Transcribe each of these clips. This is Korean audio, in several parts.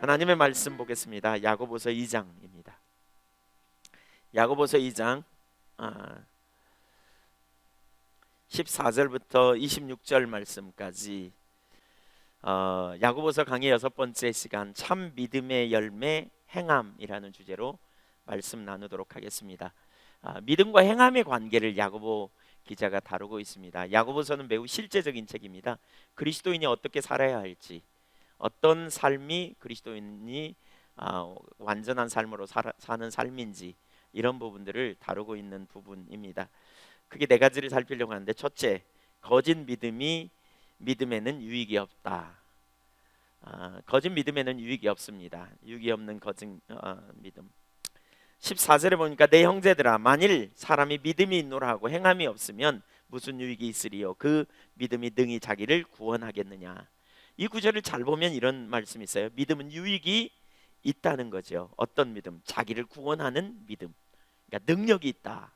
하나님의 말씀 보겠습니다. 야고보서 2장입니다. 야고보서 2장 14절부터 26절 말씀까지 야고보서 강의 6번째 시간 참 믿음의 열매 행함이라는 주제로 말씀 나누도록 하겠습니다. 믿음과 행함의 관계를 야고보 기자가 다루고 있습니다. 야고보서는 매우 실제적인 책입니다. 그리스도인이 어떻게 살아야 할지, 어떤 삶이 그리스도인이 완전한 삶으로 사는 삶인지 이런 부분들을 다루고 있는 부분입니다. 크게 네 가지를 살피려고 하는데, 첫째, 거짓 믿음이 믿음에는 유익이 없다. 거짓 믿음에는 유익이 없습니다. 유익이 없는 거짓 믿음. 14절에 보니까 내 형제들아, 만일 사람이 믿음이 있노라 하고 행함이 없으면 무슨 유익이 있으리요? 그 믿음이 능히 자기를 구원하겠느냐? 이 구절을 잘 보면 이런 말씀이 있어요. 믿음은 유익이 있다는 거죠. 어떤 믿음? 자기를 구원하는 믿음. 그러니까 능력이 있다.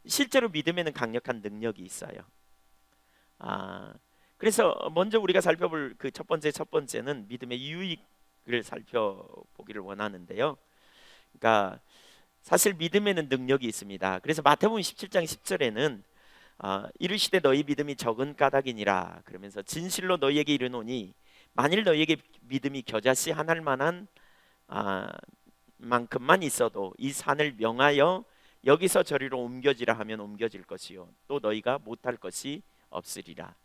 실제로 믿음에는 강력한 능력이 있어요. 그래서 먼저 우리가 살펴볼 그 첫 번째는 믿음의 유익을 살펴보기를 원하는데요. 그러니까 사실 믿음에는 능력이 있습니다. 그래서 마태복음 17장 10절에는 이르시되 너희 믿음이 적은 까닭이니라 그러면서 진실로 너희에게 이르노니 만일 너희에게 믿음이 겨자씨 하나를 만한 만큼만 있어도 이 산을 명하여 여기서 저리로 옮겨지라 하면 옮겨질 것이요 또 너희가 못할 것이 없으리라.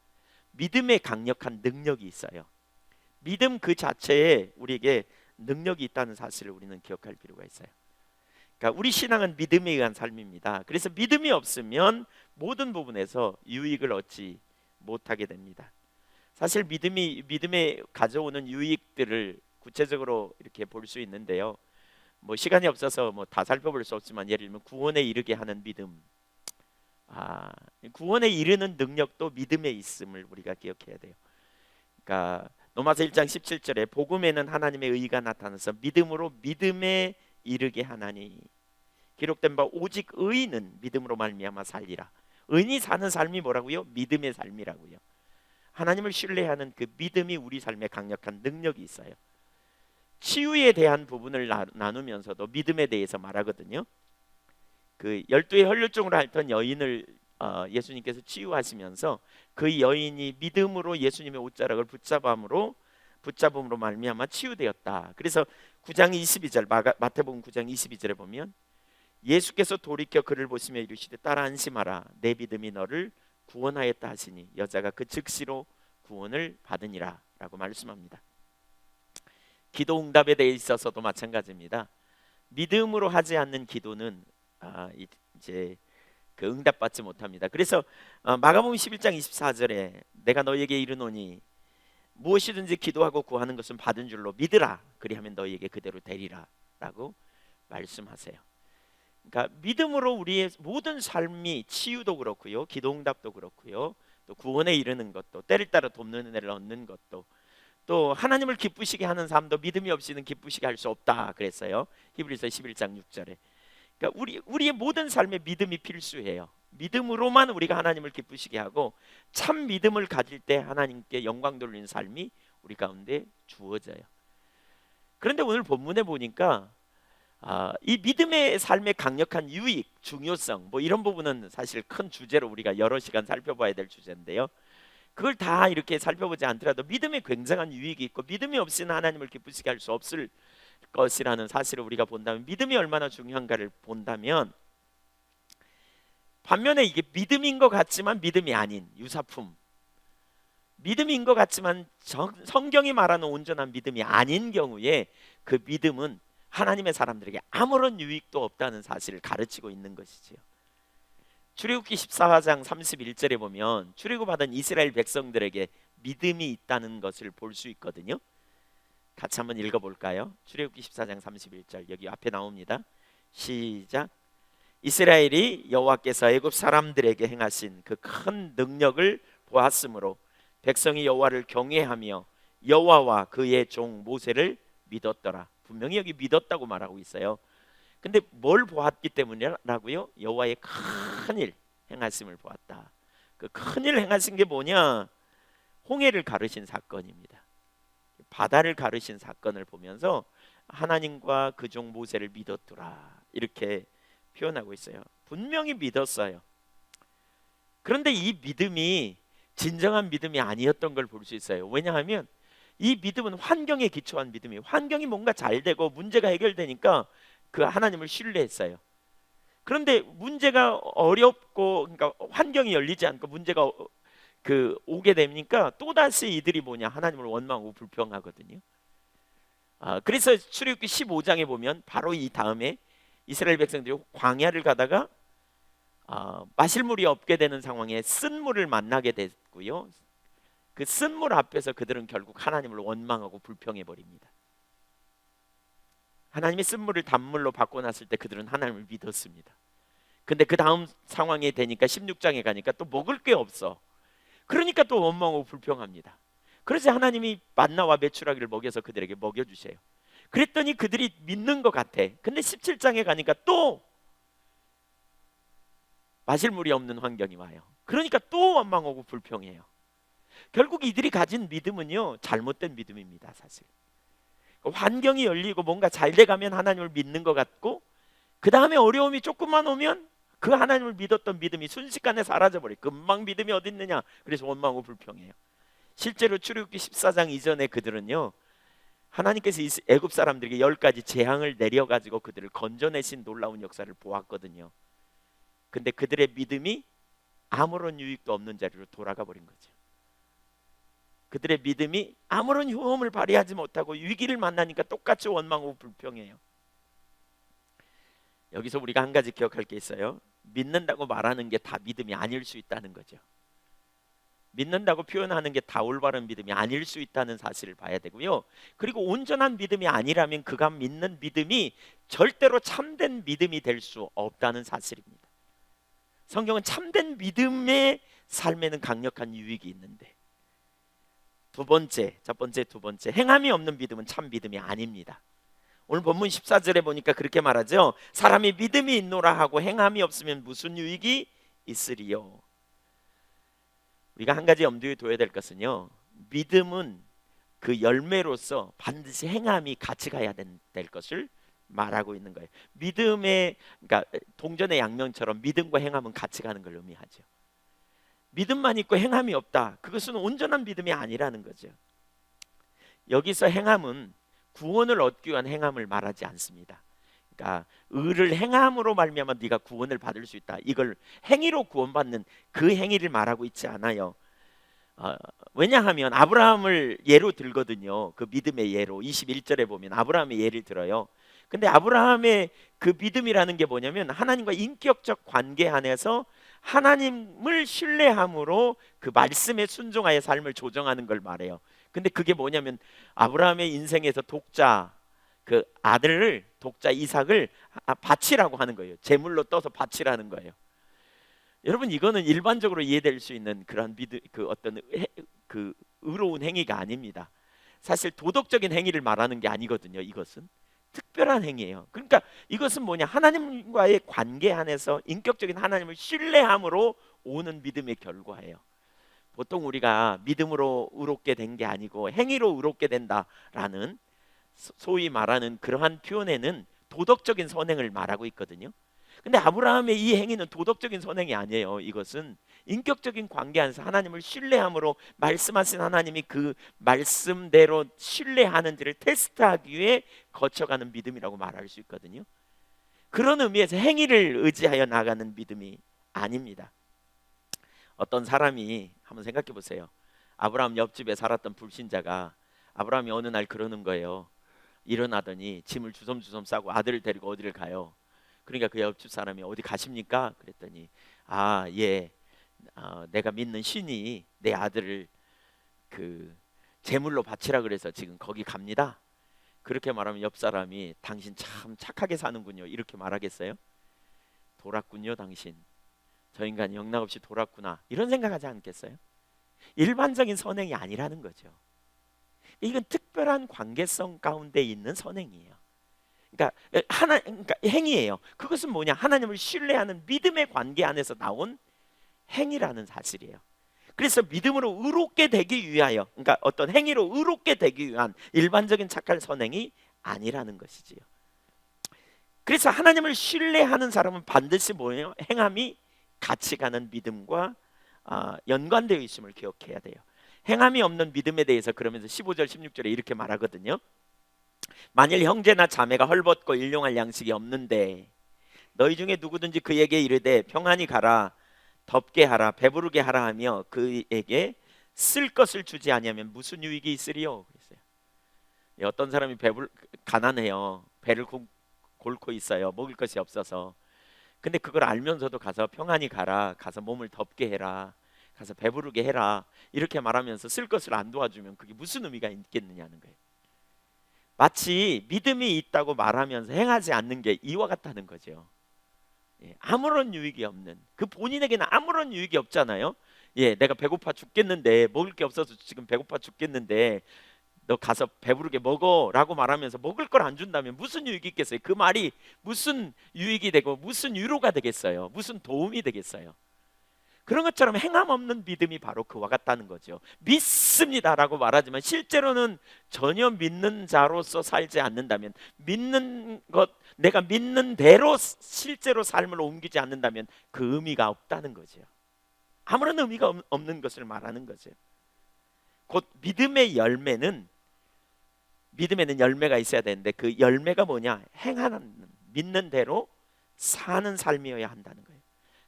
믿음에 강력한 능력이 있어요. 믿음 그 자체에 우리에게 능력이 있다는 사실을 우리는 기억할 필요가 있어요. 그러니까 우리 신앙은 믿음에 의한 삶입니다. 그래서 믿음이 없으면 모든 부분에서 유익을 얻지 못하게 됩니다. 사실 믿음에 가져오는 유익들을 구체적으로 이렇게 볼 수 있는데요. 뭐 시간이 없어서 다 살펴볼 수 없지만 예를 들면 구원에 이르게 하는 믿음, 구원에 이르는 능력도 믿음에 있음을 우리가 기억해야 돼요. 그러니까 로마서 1장 17절에 복음에는 하나님의 의가 나타나서 믿음으로 믿음에 이르게 하나니 기록된 바 오직 의인은 믿음으로 말미암아 살리라. 의인이 사는 삶이 뭐라고요? 믿음의 삶이라고요. 하나님을 신뢰하는 그 믿음이 우리 삶에 강력한 능력이 있어요. 치유에 대한 부분을 나누면서도 믿음에 대해서 말하거든요. 그 12의 혈루증으로 앓던 여인을 예수님께서 치유하시면서 그 여인이 믿음으로 예수님의 옷자락을 붙잡음으로 말미암아 치유되었다. 그래서 9장 22절 마태복음 9장 22절에 보면 예수께서 돌이켜 그를 보시며 이르시되 따라 안심하라 내 믿음이 너를 구원하였다 하시니 여자가 그 즉시로 구원을 받으니라 라고 말씀합니다. 기도 응답에 대해 있어서도 마찬가지입니다. 믿음으로 하지 않는 기도는 이제 그 응답받지 못합니다. 그래서 마가복음 11장 24절에 내가 너희에게 이르노니 무엇이든지 기도하고 구하는 것은 받은 줄로 믿으라 그리하면 너희에게 그대로 되리라 라고 말씀하세요. 그러니까 믿음으로 우리의 모든 삶이 치유도 그렇고요, 기도 응답도 그렇고요, 또 구원에 이르는 것도, 때를 따라 돕는 은혜를 얻는 것도, 또 하나님을 기쁘시게 하는 삶도 믿음이 없이는 기쁘시게 할 수 없다 그랬어요. 히브리서 11장 6절에. 그러니까 우리의 모든 삶에 믿음이 필수해요. 믿음으로만 우리가 하나님을 기쁘시게 하고 참 믿음을 가질 때 하나님께 영광 돌리는 삶이 우리 가운데 주어져요. 그런데 오늘 본문에 보니까 이 믿음의 삶의 강력한 유익, 중요성 이런 부분은 사실 큰 주제로 우리가 여러 시간 살펴봐야 될 주제인데요. 그걸 다 이렇게 살펴보지 않더라도 믿음에 굉장한 유익이 있고 믿음이 없이는 하나님을 기쁘시게 할 수 없을 것이라는 사실을 우리가 본다면, 믿음이 얼마나 중요한가를 본다면, 반면에 이게 믿음인 것 같지만 믿음이 아닌 유사품, 믿음인 것 같지만 성경이 말하는 온전한 믿음이 아닌 경우에 그 믿음은 하나님의 사람들에게 아무런 유익도 없다는 사실을 가르치고 있는 것이지요. 출애굽기 14장 31절에 보면 출애굽받은 이스라엘 백성들에게 믿음이 있다는 것을 볼 수 있거든요. 같이 한번 읽어볼까요? 출애굽기 14장 31절 여기 앞에 나옵니다. 시작. 이스라엘이 여호와께서 애굽 사람들에게 행하신 그 큰 능력을 보았으므로 백성이 여호와를 경외하며 여호와와 그의 종 모세를 믿었더라. 분명히 여기 믿었다고 말하고 있어요. 근데 뭘 보았기 때문이라고요? 여호와의 큰일 행하심을 보았다. 그 큰일 행하신 게 뭐냐? 홍해를 가르신 사건입니다. 바다를 가르신 사건을 보면서 하나님과 그 종 모세를 믿었더라 이렇게 표현하고 있어요. 분명히 믿었어요. 그런데 이 믿음이 진정한 믿음이 아니었던 걸 볼 수 있어요. 왜냐하면 이 믿음은 환경에 기초한 믿음이에요. 환경이 뭔가 잘 되고 문제가 해결되니까 그 하나님을 신뢰했어요. 그런데 문제가 어렵고 그러니까 환경이 열리지 않고 문제가 오게 되니까 또다시 이들이 뭐냐 하나님을 원망하고 불평하거든요. 그래서 출애굽기 15장에 보면 바로 이 다음에 이스라엘 백성들이 광야를 가다가 마실 물이 없게 되는 상황에 쓴 물을 만나게 됐고요. 그 쓴 물 앞에서 그들은 결국 하나님을 원망하고 불평해 버립니다. 하나님이 쓴 물을 단물로 바꿔놨을 때 그들은 하나님을 믿었습니다. 근데 그 다음 상황이 되니까 16장에 가니까 또 먹을 게 없어. 그러니까 또 원망하고 불평합니다. 그래서 하나님이 만나와 메추라기를 먹여서 그들에게 먹여주세요. 그랬더니 그들이 믿는 것 같아. 근데 17장에 가니까 또 마실 물이 없는 환경이 와요. 그러니까 또 원망하고 불평해요. 결국 이들이 가진 믿음은요 잘못된 믿음입니다. 사실 환경이 열리고 뭔가 잘 돼가면 하나님을 믿는 것 같고 그 다음에 어려움이 조금만 오면 그 하나님을 믿었던 믿음이 순식간에 사라져버려요. 금방 믿음이 어디 있느냐. 그래서 원망하고 불평해요. 실제로 출애굽기 14장 이전에 그들은요 하나님께서 애굽 사람들에게 10가지 재앙을 내려가지고 그들을 건져내신 놀라운 역사를 보았거든요. 근데 그들의 믿음이 아무런 유익도 없는 자리로 돌아가 버린 거죠. 그들의 믿음이 아무런 효험을 발휘하지 못하고 위기를 만나니까 똑같이 원망하고 불평해요. 여기서 우리가 한 가지 기억할 게 있어요. 믿는다고 말하는 게 다 믿음이 아닐 수 있다는 거죠. 믿는다고 표현하는 게 다 올바른 믿음이 아닐 수 있다는 사실을 봐야 되고요. 그리고 온전한 믿음이 아니라면 그가 믿는 믿음이 절대로 참된 믿음이 될 수 없다는 사실입니다. 성경은 참된 믿음의 삶에는 강력한 유익이 있는데 첫 번째, 두 번째 행함이 없는 믿음은 참 믿음이 아닙니다. 오늘 본문 14절에 보니까 그렇게 말하죠. 사람이 믿음이 있노라 하고 행함이 없으면 무슨 유익이 있으리요. 우리가 한 가지 염두에 둬야 될 것은요 믿음은 그 열매로서 반드시 행함이 같이 가야 될 것을 말하고 있는 거예요. 믿음의 그러니까 동전의 양면처럼 믿음과 행함은 같이 가는 걸 의미하죠. 믿음만 있고 행함이 없다. 그것은 온전한 믿음이 아니라는 거죠. 여기서 행함은 구원을 얻기 위한 행함을 말하지 않습니다. 그러니까 의를 행함으로 말미암아 네가 구원을 받을 수 있다. 이걸 행위로 구원받는 그 행위를 말하고 있지 않아요. 왜냐하면 아브라함을 예로 들거든요. 그 믿음의 예로 21절에 보면 아브라함의 예를 들어요. 근데 아브라함의 그 믿음이라는 게 뭐냐면 하나님과 인격적 관계 안에서 하나님을 신뢰함으로 그 말씀에 순종하여 삶을 조정하는 걸 말해요. 근데 그게 뭐냐면 아브라함의 인생에서 독자 그 아들을 독자 이삭을 바치라고 하는 거예요. 제물로 떠서 바치라는 거예요. 여러분 이거는 일반적으로 이해될 수 있는 그런 믿음 그 어떤 그 의로운 행위가 아닙니다. 사실 도덕적인 행위를 말하는 게 아니거든요. 이것은 특별한 행위예요. 그러니까 이것은 뭐냐 하나님과의 관계 안에서 인격적인 하나님을 신뢰함으로 오는 믿음의 결과예요. 보통 우리가 믿음으로 의롭게 된 게 아니고 행위로 의롭게 된다라는 소위 말하는 그러한 표현에는 도덕적인 선행을 말하고 있거든요. 근데 아브라함의 이 행위는 도덕적인 선행이 아니에요. 이것은 인격적인 관계 안에서 하나님을 신뢰함으로 말씀하신 하나님이 그 말씀대로 신뢰하는지를 테스트하기 위해 거쳐가는 믿음이라고 말할 수 있거든요. 그런 의미에서 행위를 의지하여 나가는 믿음이 아닙니다. 어떤 사람이 한번 생각해 보세요. 아브라함 옆집에 살았던 불신자가 아브라함이 어느 날 그러는 거예요. 일어나더니 짐을 주섬주섬 싸고 아들을 데리고 어디를 가요. 그러니까 그 옆집 사람이 어디 가십니까? 그랬더니 예, 내가 믿는 신이 내 아들을 그 제물로 바치라 그래서 지금 거기 갑니다. 그렇게 말하면 옆 사람이 당신 참 착하게 사는군요 이렇게 말하겠어요? 돌았군요 당신. 저 인간이 영락없이 돌았구나 이런 생각하지 않겠어요? 일반적인 선행이 아니라는 거죠. 이건 특별한 관계성 가운데 있는 선행이에요. 그러니까 행위예요. 그것은 뭐냐? 하나님을 신뢰하는 믿음의 관계 안에서 나온 행위라는 사실이에요. 그래서 믿음으로 의롭게 되기 위하여, 그러니까 어떤 행위로 의롭게 되기 위한 일반적인 착할 선행이 아니라는 것이지요. 그래서 하나님을 신뢰하는 사람은 반드시 뭐예요? 행함이 같이 가는 믿음과 연관되어 있음을 기억해야 돼요. 행함이 없는 믿음에 대해서 그러면서 15절 16절에 이렇게 말하거든요. 만일 형제나 자매가 헐벗고 일용할 양식이 없는데 너희 중에 누구든지 그에게 이르되 평안히 가라, 덥게 하라, 배부르게 하라 하며 그에게 쓸 것을 주지 아니하면 무슨 유익이 있으리요? 그랬어요. 어떤 사람이 가난해요. 배를 골고 있어요. 먹을 것이 없어서. 근데 그걸 알면서도 가서 평안히 가라, 가서 몸을 덥게 해라, 가서 배부르게 해라 이렇게 말하면서 쓸 것을 안 도와주면 그게 무슨 의미가 있겠느냐는 거예요. 마치 믿음이 있다고 말하면서 행하지 않는 게 이와 같다는 거죠. 아무런 유익이 없는, 그 본인에게는 아무런 유익이 없잖아요. 내가 배고파 죽겠는데, 먹을 게 없어서 지금 배고파 죽겠는데 너 가서 배부르게 먹어라고 말하면서 먹을 걸 안 준다면 무슨 유익이 있겠어요? 그 말이 무슨 유익이 되고 무슨 위로가 되겠어요? 무슨 도움이 되겠어요? 그런 것처럼 행함 없는 믿음이 바로 그와 같다는 거죠. 믿습니다라고 말하지만 실제로는 전혀 믿는 자로서 살지 않는다면, 믿는 것, 내가 믿는 대로 실제로 삶을 옮기지 않는다면 그 의미가 없다는 거죠. 아무런 의미가 없는 것을 말하는 거죠. 곧 믿음의 열매는, 믿음에는 열매가 있어야 되는데 그 열매가 뭐냐? 행하는, 믿는 대로 사는 삶이어야 한다는 거예요.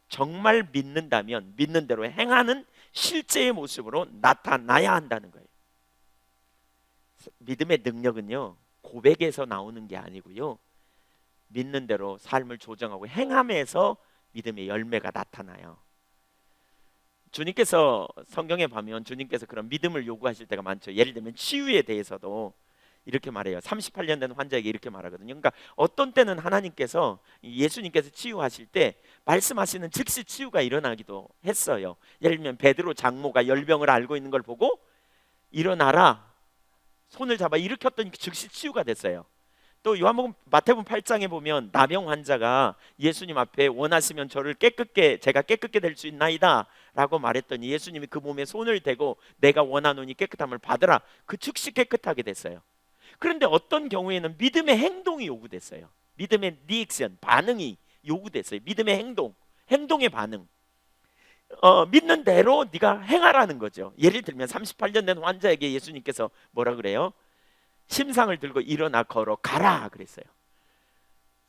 정말 믿는다면 믿는 대로 행하는 실제의 모습으로 나타나야 한다는 거예요. 믿음의 능력은요, 고백에서 나오는 게 아니고요, 믿는 대로 삶을 조정하고 행함에서 믿음의 열매가 나타나요. 주님께서 성경에 보면 주님께서 그런 믿음을 요구하실 때가 많죠. 예를 들면 치유에 대해서도 이렇게 말해요. 38년 된 환자에게 이렇게 말하거든요. 그러니까 어떤 때는 하나님께서, 예수님께서 치유하실 때 말씀하시는 즉시 치유가 일어나기도 했어요. 예를 들면 베드로 장모가 열병을 앓고 있는 걸 보고 일어나라, 손을 잡아 일으켰더니 즉시 치유가 됐어요. 또 마태복음 8장에 보면 나병 환자가 예수님 앞에 원하시면 저를 제가 깨끗게 될 수 있나이다 라고 말했더니 예수님이 그 몸에 손을 대고 내가 원하노니 깨끗함을 받으라, 그 즉시 깨끗하게 됐어요. 그런데 어떤 경우에는 믿음의 행동이 요구됐어요. 믿음의 리액션, 반응이 요구됐어요. 믿음의 행동의 반응. 믿는 대로 네가 행하라는 거죠. 예를 들면 38년 된 환자에게 예수님께서 뭐라 그래요? 침상을 들고 일어나 걸어가라 그랬어요.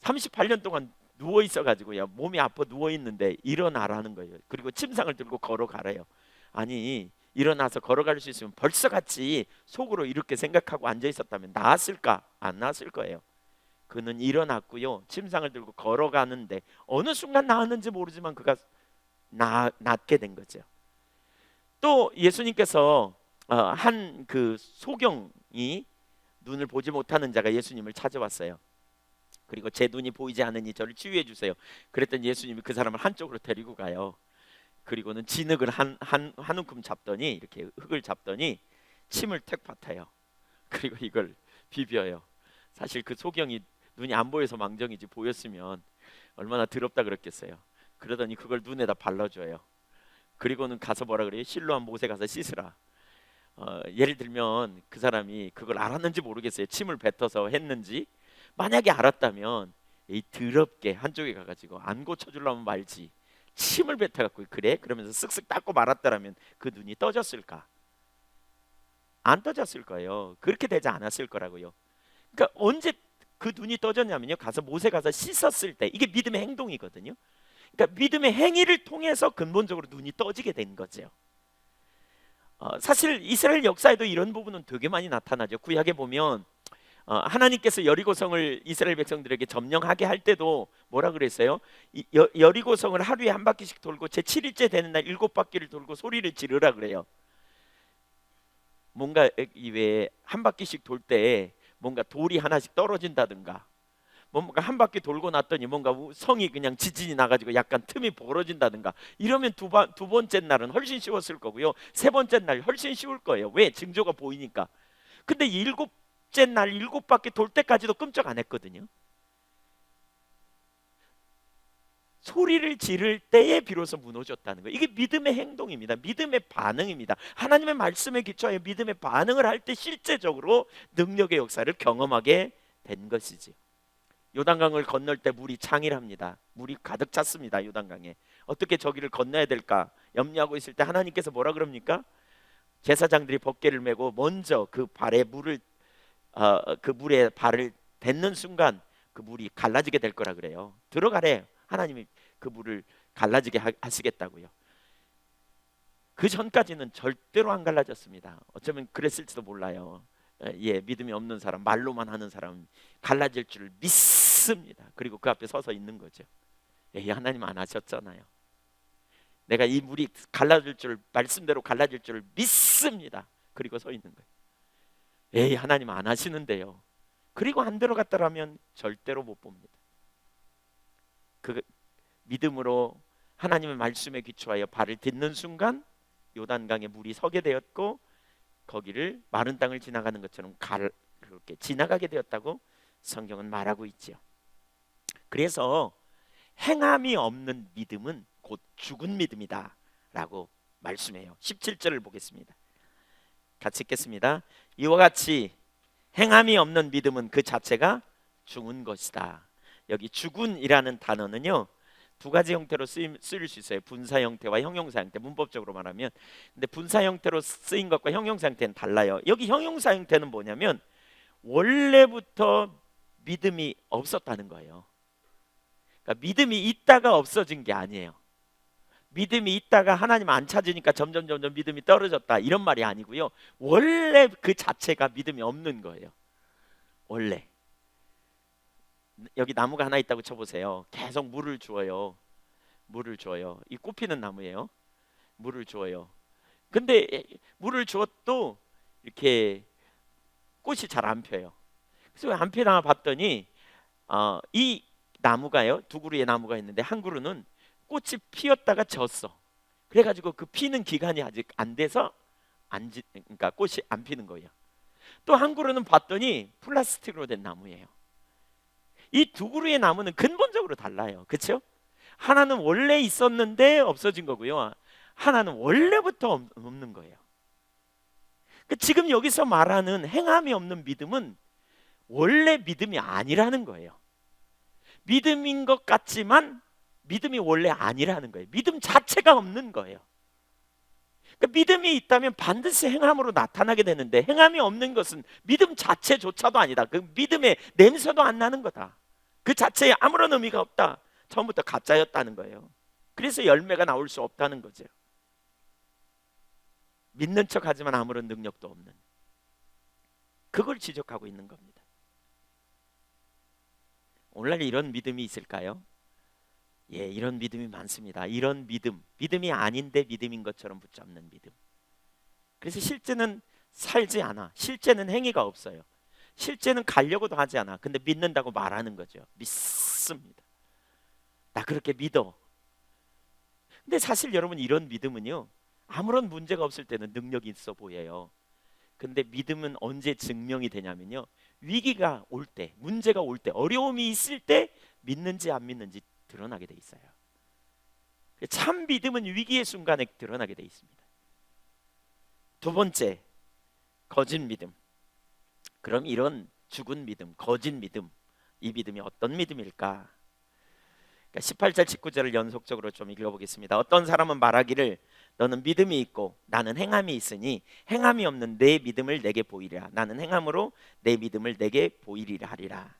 38년 동안 누워 있어가지고요, 몸이 아파 누워 있는데 일어나라는 거예요. 그리고 침상을 들고 걸어가래요. 아니, 일어나서 걸어갈 수 있으면 벌써 같이 속으로 이렇게 생각하고 앉아 있었다면 나았을까? 안 나았을 거예요. 그는 일어났고요, 침상을 들고 걸어가는데 어느 순간 나았는지 모르지만 그가 낫게 된 거죠. 또 예수님께서 한 그 소경이, 눈을 보지 못하는 자가 예수님을 찾아왔어요. 그리고 제 눈이 보이지 않으니 저를 치유해 주세요. 그랬더니 예수님이 그 사람을 한쪽으로 데리고 가요. 그리고는 진흙을 한 움큼 잡더니, 이렇게 흙을 잡더니 침을 택 뱉어요. 그리고 이걸 비벼요. 사실 그 소경이 눈이 안 보여서 망정이지 보였으면 얼마나 더럽다 그랬겠어요. 그러더니 그걸 눈에다 발라줘요. 그리고는 가서 뭐라 그래요? 실로암 못에 가서 씻으라. 예를 들면 그 사람이 그걸 알았는지 모르겠어요. 침을 뱉어서 했는지. 만약에 알았다면 이 더럽게 한쪽에 가가지고 안 고쳐주려면 말지, 침을 뱉어갖고 그래? 그러면서 쓱쓱 닦고 말았더라면 그 눈이 떠졌을까? 안 떠졌을 거예요. 그렇게 되지 않았을 거라고요. 그러니까 언제 그 눈이 떠졌냐면요, 가서 못에 가서 씻었을 때. 이게 믿음의 행동이거든요. 그러니까 믿음의 행위를 통해서 근본적으로 눈이 떠지게 된 거죠. 사실 이스라엘 역사에도 이런 부분은 되게 많이 나타나죠. 구약에 보면 하나님께서 여리고성을 이스라엘 백성들에게 점령하게 할 때도 뭐라 그랬어요? 여리고성을 하루에 한 바퀴씩 돌고 제 7일째 되는 날 7바퀴를 돌고 소리를 지르라 그래요. 뭔가 이외에 한 바퀴씩 돌 때 뭔가 돌이 하나씩 떨어진다든가, 뭔가 한 바퀴 돌고 났더니 뭔가 성이 그냥 지진이 나가지고 약간 틈이 벌어진다든가, 이러면 두 번째 날은 훨씬 쉬웠을 거고요, 세 번째 날 훨씬 쉬울 거예요. 왜? 징조가 보이니까. 근데 일곱째 날 7바퀴 돌 때까지도 끔찍 안 했거든요. 소리를 지를 때에 비로소 무너졌다는 거예요. 이게 믿음의 행동입니다. 믿음의 반응입니다. 하나님의 말씀에 기초하여 믿음의 반응을 할 때 실제적으로 능력의 역사를 경험하게 된 것이지. 요단강을 건널 때 물이 창일합니다. 물이 가득 찼습니다. 요단강에. 어떻게 저기를 건너야 될까 염려하고 있을 때 하나님께서 뭐라 그럽니까? 제사장들이 법궤를 메고 먼저 그 발에 물을 그 물에 발을 댔는 순간 그 물이 갈라지게 될 거라 그래요. 들어가래. 하나님이 그 물을 갈라지게 하시겠다고요. 그 전까지는 절대로 안 갈라졌습니다. 어쩌면 그랬을지도 몰라요. 예, 믿음이 없는 사람, 말로만 하는 사람 갈라질 줄 믿습니다. 그리고 그 앞에 서서 있는 거죠. 예, 하나님 안 하셨잖아요. 내가 이 물이 갈라질 줄, 말씀대로 갈라질 줄 믿습니다. 그리고 서 있는 거예요. 에이, 하나님 안 하시는데요. 그리고 안 들어갔다라면 절대로 못 봅니다. 그 믿음으로 하나님의 말씀에 기초하여 발을 딛는 순간 요단강에 물이 서게 되었고 거기를 마른 땅을 지나가는 것처럼 그렇게 지나가게 되었다고 성경은 말하고 있죠. 그래서 행함이 없는 믿음은 곧 죽은 믿음이다 라고 말씀해요. 17절을 보겠습니다. 같이 읽겠습니다. 이와 같이 행함이 없는 믿음은 그 자체가 죽은 것이다. 여기 죽은이라는 단어는요 두 가지 형태로 쓰일 수 있어요. 분사 형태와 형용사 형태. 문법적으로 말하면 근데 분사 형태로 쓰인 것과 형용사 형태는 달라요. 여기 형용사 형태는 뭐냐면 원래부터 믿음이 없었다는 거예요. 그러니까 믿음이 있다가 없어진 게 아니에요. 믿음이 있다가 하나님 안 찾으니까 점점 믿음이 떨어졌다 이런 말이 아니고요. 원래 그 자체가 믿음이 없는 거예요. 원래. 여기 나무가 하나 있다고 쳐보세요. 계속 물을 주어요. 물을 줘요. 이 꽃피는 나무예요. 물을 주어요. 근데 물을 주어도 이렇게 꽃이 잘 안 펴요. 그래서 안 피나 봤더니 이 나무가요. 두 그루의 나무가 있는데 한 그루는 꽃이 피었다가 졌어. 그래가지고 그 피는 기간이 아직 안 돼서 그러니까 꽃이 안 피는 거예요. 또 한 그루는 봤더니 플라스틱으로 된 나무예요. 이 두 그루의 나무는 근본적으로 달라요. 그렇죠? 하나는 원래 있었는데 없어진 거고요. 하나는 원래부터 없는 거예요. 지금 여기서 말하는 행함이 없는 믿음은 원래 믿음이 아니라는 거예요. 믿음인 것 같지만 믿음이 원래 아니라는 거예요. 믿음 자체가 없는 거예요. 믿음이 있다면 반드시 행함으로 나타나게 되는데 행함이 없는 것은 믿음 자체조차도 아니다. 그 믿음의 냄새도 안 나는 거다. 그 자체에 아무런 의미가 없다. 처음부터 가짜였다는 거예요. 그래서 열매가 나올 수 없다는 거죠. 믿는 척하지만 아무런 능력도 없는 그걸 지적하고 있는 겁니다. 오늘날 이런 믿음이 있을까요? 예, 이런 믿음이 많습니다. 이런 믿음이 아닌데 믿음인 것처럼 붙잡는 믿음. 그래서 실제는 살지 않아. 실제는 행위가 없어요. 실제는 가려고도 하지 않아. 근데 믿는다고 말하는 거죠. 믿습니다. 나 그렇게 믿어. 근데 사실 여러분 이런 믿음은요 아무런 문제가 없을 때는 능력이 있어 보여요. 근데 믿음은 언제 증명이 되냐면요 위기가 올 때, 문제가 올 때, 어려움이 있을 때 믿는지 안 믿는지 드러나게 돼 있어요. 참 믿음은 위기의 순간에 드러나게 돼 있습니다. 두 번째, 거짓 믿음. 그럼 이런 죽은 믿음, 거짓 믿음, 이 믿음이 어떤 믿음일까? 18절 19절을 연속적으로 좀 읽어보겠습니다. 어떤 사람은 말하기를 너는 믿음이 있고 나는 행함이 있으니 행함이 없는 내 믿음을 내게 보이리라. 나는 행함으로 내 믿음을 내게 보이리라 하리라.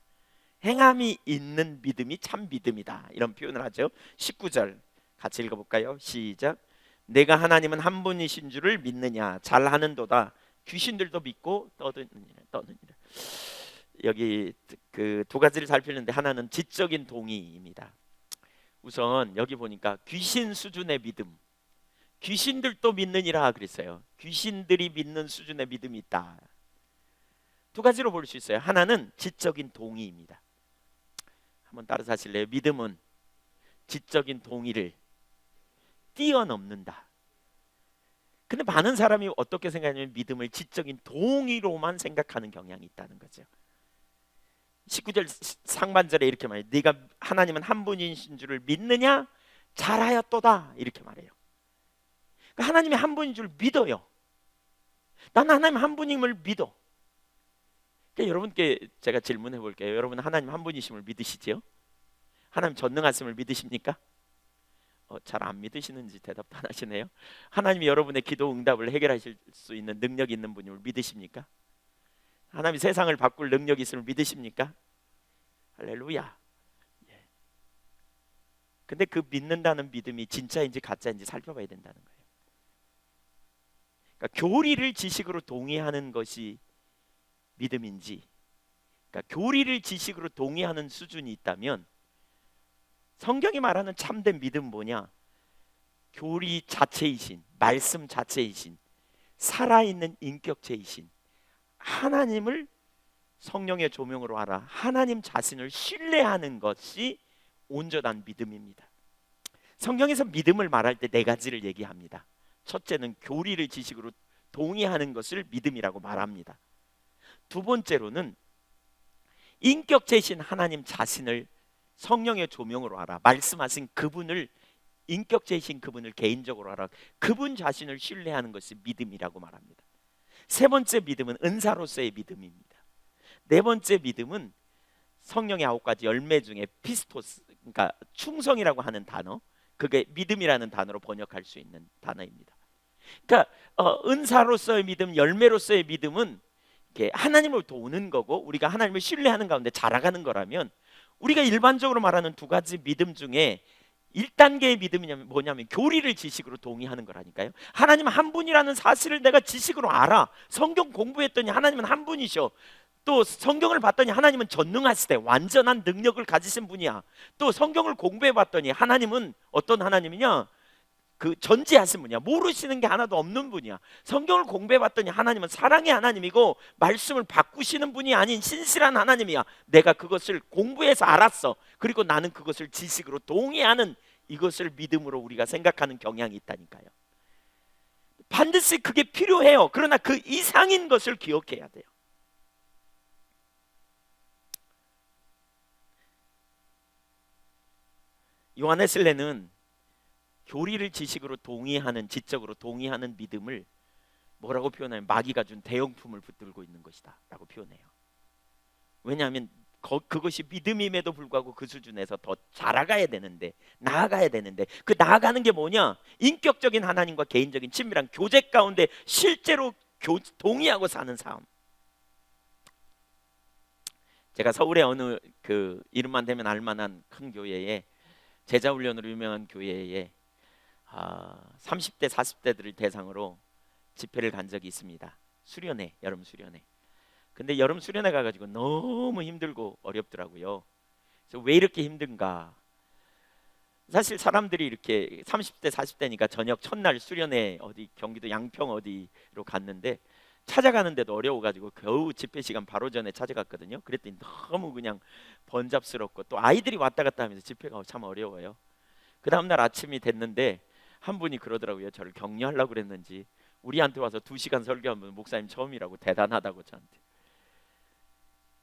행함이 있는 믿음이 참 믿음이다. 이런 표현을 하죠. 19절 같이 읽어볼까요? 시작. 내가 하나님은 한 분이신 줄을 믿느냐? 잘하는도다. 귀신들도 믿고 떠드느니라. 여기 그 두 가지를 살피는데 하나는 지적인 동의입니다. 우선 여기 보니까 귀신 수준의 믿음, 귀신들도 믿느니라 그랬어요. 귀신들이 믿는 수준의 믿음이 있다. 두 가지로 볼 수 있어요. 하나는 지적인 동의입니다. 한번 따라서 하실래요? 믿음은 지적인 동의를 뛰어넘는다. 근데 많은 사람이 어떻게 생각하냐면 믿음을 지적인 동의로만 생각하는 경향이 있다는 거죠. 19절 상반절에 이렇게 말해요. 네가 하나님은 한 분이신 줄을 믿느냐? 잘하였도다. 이렇게 말해요. 그러니까 하나님이 한 분인 줄 믿어요. 나는 하나님 한 분임을 믿어. 그러니까 여러분께 제가 질문해 볼게요. 여러분 하나님 한 분이심을 믿으시지요? 하나님 전능하심을 믿으십니까? 잘 안 믿으시는지 대답도 안 하시네요. 하나님이 여러분의 기도 응답을 해결하실 수 있는 능력이 있는 분임을 믿으십니까? 하나님이 세상을 바꿀 능력이 있음을 믿으십니까? 할렐루야. 예. 근데 그 믿는다는 믿음이 진짜인지 가짜인지 살펴봐야 된다는 거예요. 그러니까 교리를 지식으로 동의하는 것이 믿음인지, 그러니까 교리를 지식으로 동의하는 수준이 있다면 성경이 말하는 참된 믿음은 뭐냐? 교리 자체이신, 말씀 자체이신, 살아있는 인격체이신 하나님을 성령의 조명으로 알아 하나님 자신을 신뢰하는 것이 온전한 믿음입니다. 성경에서 믿음을 말할 때 네 가지를 얘기합니다. 첫째는 교리를 지식으로 동의하는 것을 믿음이라고 말합니다. 두 번째로는 인격체이신 하나님 자신을 성령의 조명으로 알아 말씀하신 그분을, 인격체이신 그분을 개인적으로 알아 그분 자신을 신뢰하는 것이 믿음이라고 말합니다. 세 번째 믿음은 은사로서의 믿음입니다. 네 번째 믿음은 성령의 9가지 열매 중에 피스토스, 그러니까 충성이라고 하는 단어, 그게 믿음이라는 단어로 번역할 수 있는 단어입니다. 그러니까 은사로서의 믿음, 열매로서의 믿음은 하나님으로부터 오는 거고 우리가 하나님을 신뢰하는 가운데 자라가는 거라면, 우리가 일반적으로 말하는 두 가지 믿음 중에 1단계의 믿음이 뭐냐면 교리를 지식으로 동의하는 거라니까요. 하나님 한 분이라는 사실을 내가 지식으로 알아. 성경 공부했더니 하나님은 한 분이셔. 또 성경을 봤더니 하나님은 전능하시되 완전한 능력을 가지신 분이야. 또 성경을 공부해 봤더니 하나님은 어떤 하나님이냐? 그 전지하신 분이야. 모르시는 게 하나도 없는 분이야. 성경을 공부해 봤더니 하나님은 사랑의 하나님이고 말씀을 바꾸시는 분이 아닌 신실한 하나님이야. 내가 그것을 공부해서 알았어. 그리고 나는 그것을 지식으로 동의하는, 이것을 믿음으로 우리가 생각하는 경향이 있다니까요. 반드시 그게 필요해요. 그러나 그 이상인 것을 기억해야 돼요. 요한 웨슬레는 교리를 지식으로 동의하는, 지적으로 동의하는 믿음을 뭐라고 표현하면 마귀가 준 대형품을 붙들고 있는 것이다 라고 표현해요. 왜냐하면 그것이 믿음임에도 불구하고 그 수준에서 더 자라가야 되는데, 나아가야 되는데, 그 나아가는 게 뭐냐? 인격적인 하나님과 개인적인 친밀한 교제 가운데 실제로 동의하고 사는 삶. 제가 서울의 어느 그 이름만 대면 알만한 큰 교회에, 제자훈련으로 유명한 교회에 30대 40대들을 대상으로 집회를 간 적이 있습니다. 수련회, 여름 수련회. 근데 여름 수련회 가가지고 너무 힘들고 어렵더라고요. 그래서 왜 이렇게 힘든가? 사실 사람들이 이렇게 30대 40대니까 저녁 첫날 수련회 어디 경기도 양평 어디로 갔는데 찾아가는데도 어려워가지고 겨우 집회 시간 바로 전에 찾아갔거든요. 그랬더니 너무 그냥 번잡스럽고 또 아이들이 왔다 갔다 하면서 집회가 참 어려워요. 그 다음날 아침이 됐는데 한 분이 그러더라고요. 저를 격려하려고 그랬는지 우리한테 와서 2시간 설교하면 목사님 처음이라고, 대단하다고 저한테.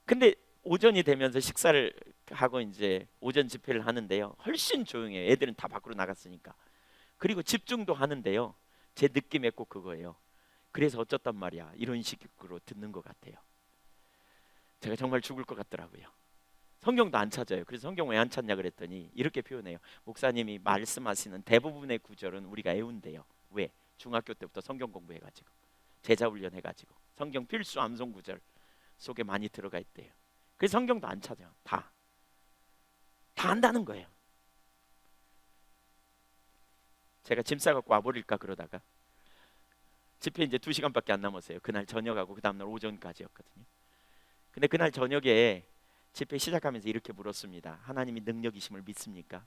근데 오전이 되면서 식사를 하고 이제 오전 집회를 하는데요. 훨씬 조용해요. 애들은 다 밖으로 나갔으니까. 그리고 집중도 하는데요. 제 느낌에 꼭 그거예요. 그래서 어쩌단 말이야, 이런 식으로 듣는 것 같아요. 제가 정말 죽을 것 같더라고요. 성경도 안 찾아요. 그래서 성경 왜 안 찾냐 그랬더니 이렇게 표현해요. 목사님이 말씀하시는 대부분의 구절은 우리가 외운대요. 왜? 중학교 때부터 성경 공부해가지고 제자훈련 해가지고 성경 필수 암송 구절 속에 많이 들어가 있대요. 그래서 성경도 안 찾아요. 다 안다는 거예요. 제가 짐 싸갖고 와버릴까 그러다가 집회 이제 2시간밖에 안 남았어요. 그날 저녁하고 그 다음날 오전까지였거든요. 근데 그날 저녁에 집회 시작하면서 이렇게 물었습니다. 하나님이 능력이심을 믿습니까?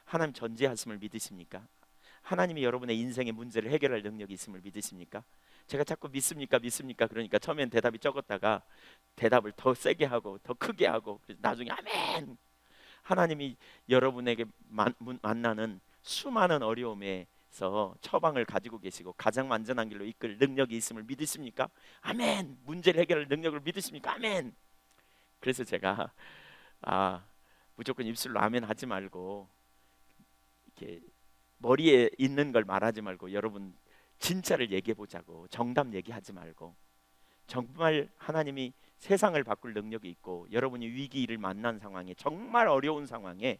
하나님 전지하심을 믿으십니까? 하나님이 여러분의 인생의 문제를 해결할 능력이 있음을 믿으십니까? 제가 자꾸 믿습니까? 믿습니까? 그러니까 처음엔 대답이 적었다가 대답을 더 세게 하고 더 크게 하고 나중에 아멘! 하나님이 여러분에게 만나는 수많은 어려움에서 처방을 가지고 계시고 가장 완전한 길로 이끌 능력이 있음을 믿으십니까? 아멘! 문제를 해결할 능력을 믿으십니까? 아멘! 그래서 제가 무조건 입술로 아멘 하지 말고 이렇게 머리에 있는 걸 말하지 말고 여러분 진짜를 얘기해 보자고, 정답 얘기하지 말고, 정말 하나님이 세상을 바꿀 능력이 있고 여러분이 위기를 만난 상황에, 정말 어려운 상황에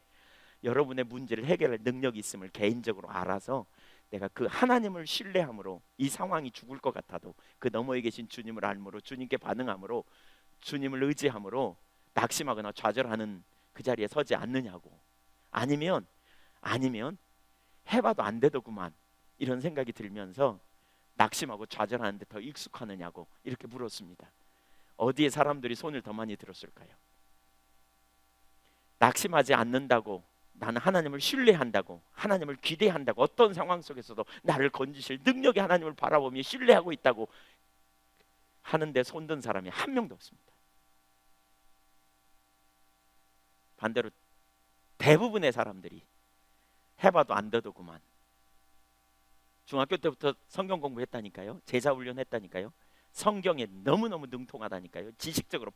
여러분의 문제를 해결할 능력이 있음을 개인적으로 알아서 내가 그 하나님을 신뢰함으로, 이 상황이 죽을 것 같아도 그 너머에 계신 주님을 알므로, 주님께 반응함으로, 주님을 의지함으로 낙심하거나 좌절하는 그 자리에 서지 않느냐고. 아니면 해봐도 안 되더구만 이런 생각이 들면서 낙심하고 좌절하는데 더 익숙하느냐고 이렇게 물었습니다. 어디에 사람들이 손을 더 많이 들었을까요? 낙심하지 않는다고, 나는 하나님을 신뢰한다고, 하나님을 기대한다고, 어떤 상황 속에서도 나를 건지실 능력의 하나님을 바라보며 신뢰하고 있다고 하는데 손든 사람이 한 명도 없습니다. 반대로 대부분의 사람들이 해봐도 안 되더구만. 중학교 때부터 성경 공부했다니까요. 제자 훈련했다니까요. 성경에 너무너무 능통하다니까요. 지식적으로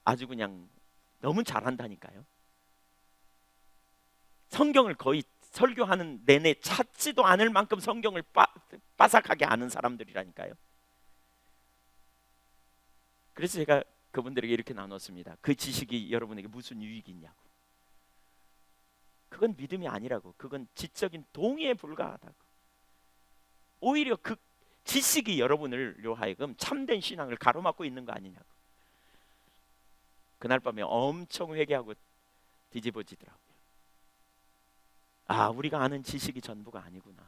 아주 그냥 너무 잘한다니까요. 성경을 거의 설교하는 내내 찾지도 않을 만큼 성경을 빠삭하게 아는 사람들이라니까요. 그래서 제가 그분들에게 이렇게 나눴습니다. 그 지식이 여러분에게 무슨 유익이 있냐고. 그건 믿음이 아니라고. 그건 지적인 동의에 불과하다고. 오히려 그 지식이 여러분을요 하여금 참된 신앙을 가로막고 있는 거 아니냐고. 그날 밤에 엄청 회개하고 뒤집어지더라고요. 우리가 아는 지식이 전부가 아니구나.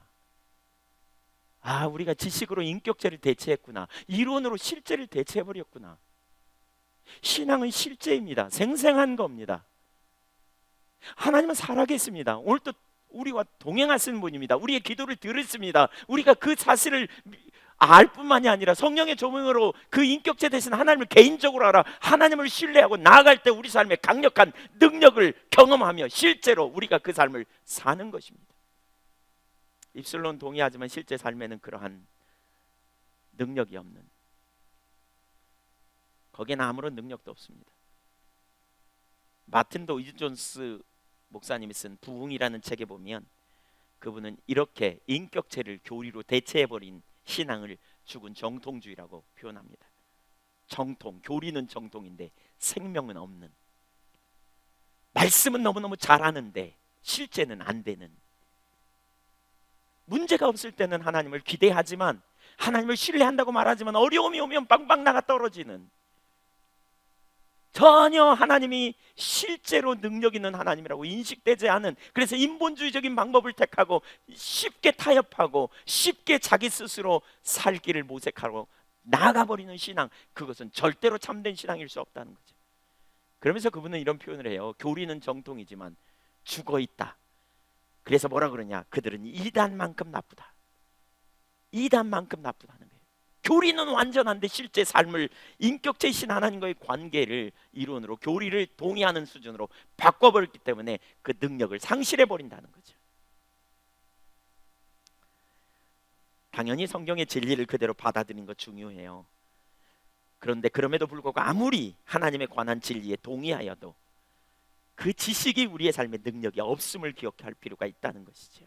우리가 지식으로 인격체를 대체했구나. 이론으로 실제를 대체해버렸구나. 신앙은 실제입니다. 생생한 겁니다. 하나님은 살아계십니다. 오늘 또 우리와 동행하시는 분입니다. 우리의 기도를 들으십니다. 우리가 그 사실을 알 뿐만이 아니라 성령의 조명으로 그 인격체 되신 하나님을 개인적으로 알아 하나님을 신뢰하고 나아갈 때 우리 삶에 강력한 능력을 경험하며 실제로 우리가 그 삶을 사는 것입니다. 입술로는 동의하지만 실제 삶에는 그러한 능력이 없는, 거기에는 아무런 능력도 없습니다. 마틴 로이드 존스 목사님이 쓴 부흥이라는 책에 보면 그분은 이렇게 인격체를 교리로 대체해버린 신앙을 죽은 정통주의라고 표현합니다. 정통, 교리는 정통인데 생명은 없는, 말씀은 너무너무 잘하는데 실제는 안 되는, 문제가 없을 때는 하나님을 기대하지만, 하나님을 신뢰한다고 말하지만 어려움이 오면 빵빵 나가 떨어지는, 전혀 하나님이 실제로 능력 있는 하나님이라고 인식되지 않은, 그래서 인본주의적인 방법을 택하고 쉽게 타협하고 쉽게 자기 스스로 살 길을 모색하고 나가버리는 신앙, 그것은 절대로 참된 신앙일 수 없다는 거죠. 그러면서 그분은 이런 표현을 해요. 교리는 정통이지만 죽어있다. 그래서 뭐라 그러냐, 그들은 이단만큼 나쁘다. 이단만큼 나쁘다는 거예요. 교리는 완전한데 실제 삶을, 인격체이신 하나님과의 관계를 이론으로, 교리를 동의하는 수준으로 바꿔버렸기 때문에 그 능력을 상실해버린다는 거죠. 당연히 성경의 진리를 그대로 받아들이는 거 중요해요. 그런데 그럼에도 불구하고 아무리 하나님에 관한 진리에 동의하여도 그 지식이 우리의 삶에 능력이 없음을 기억할 필요가 있다는 것이죠.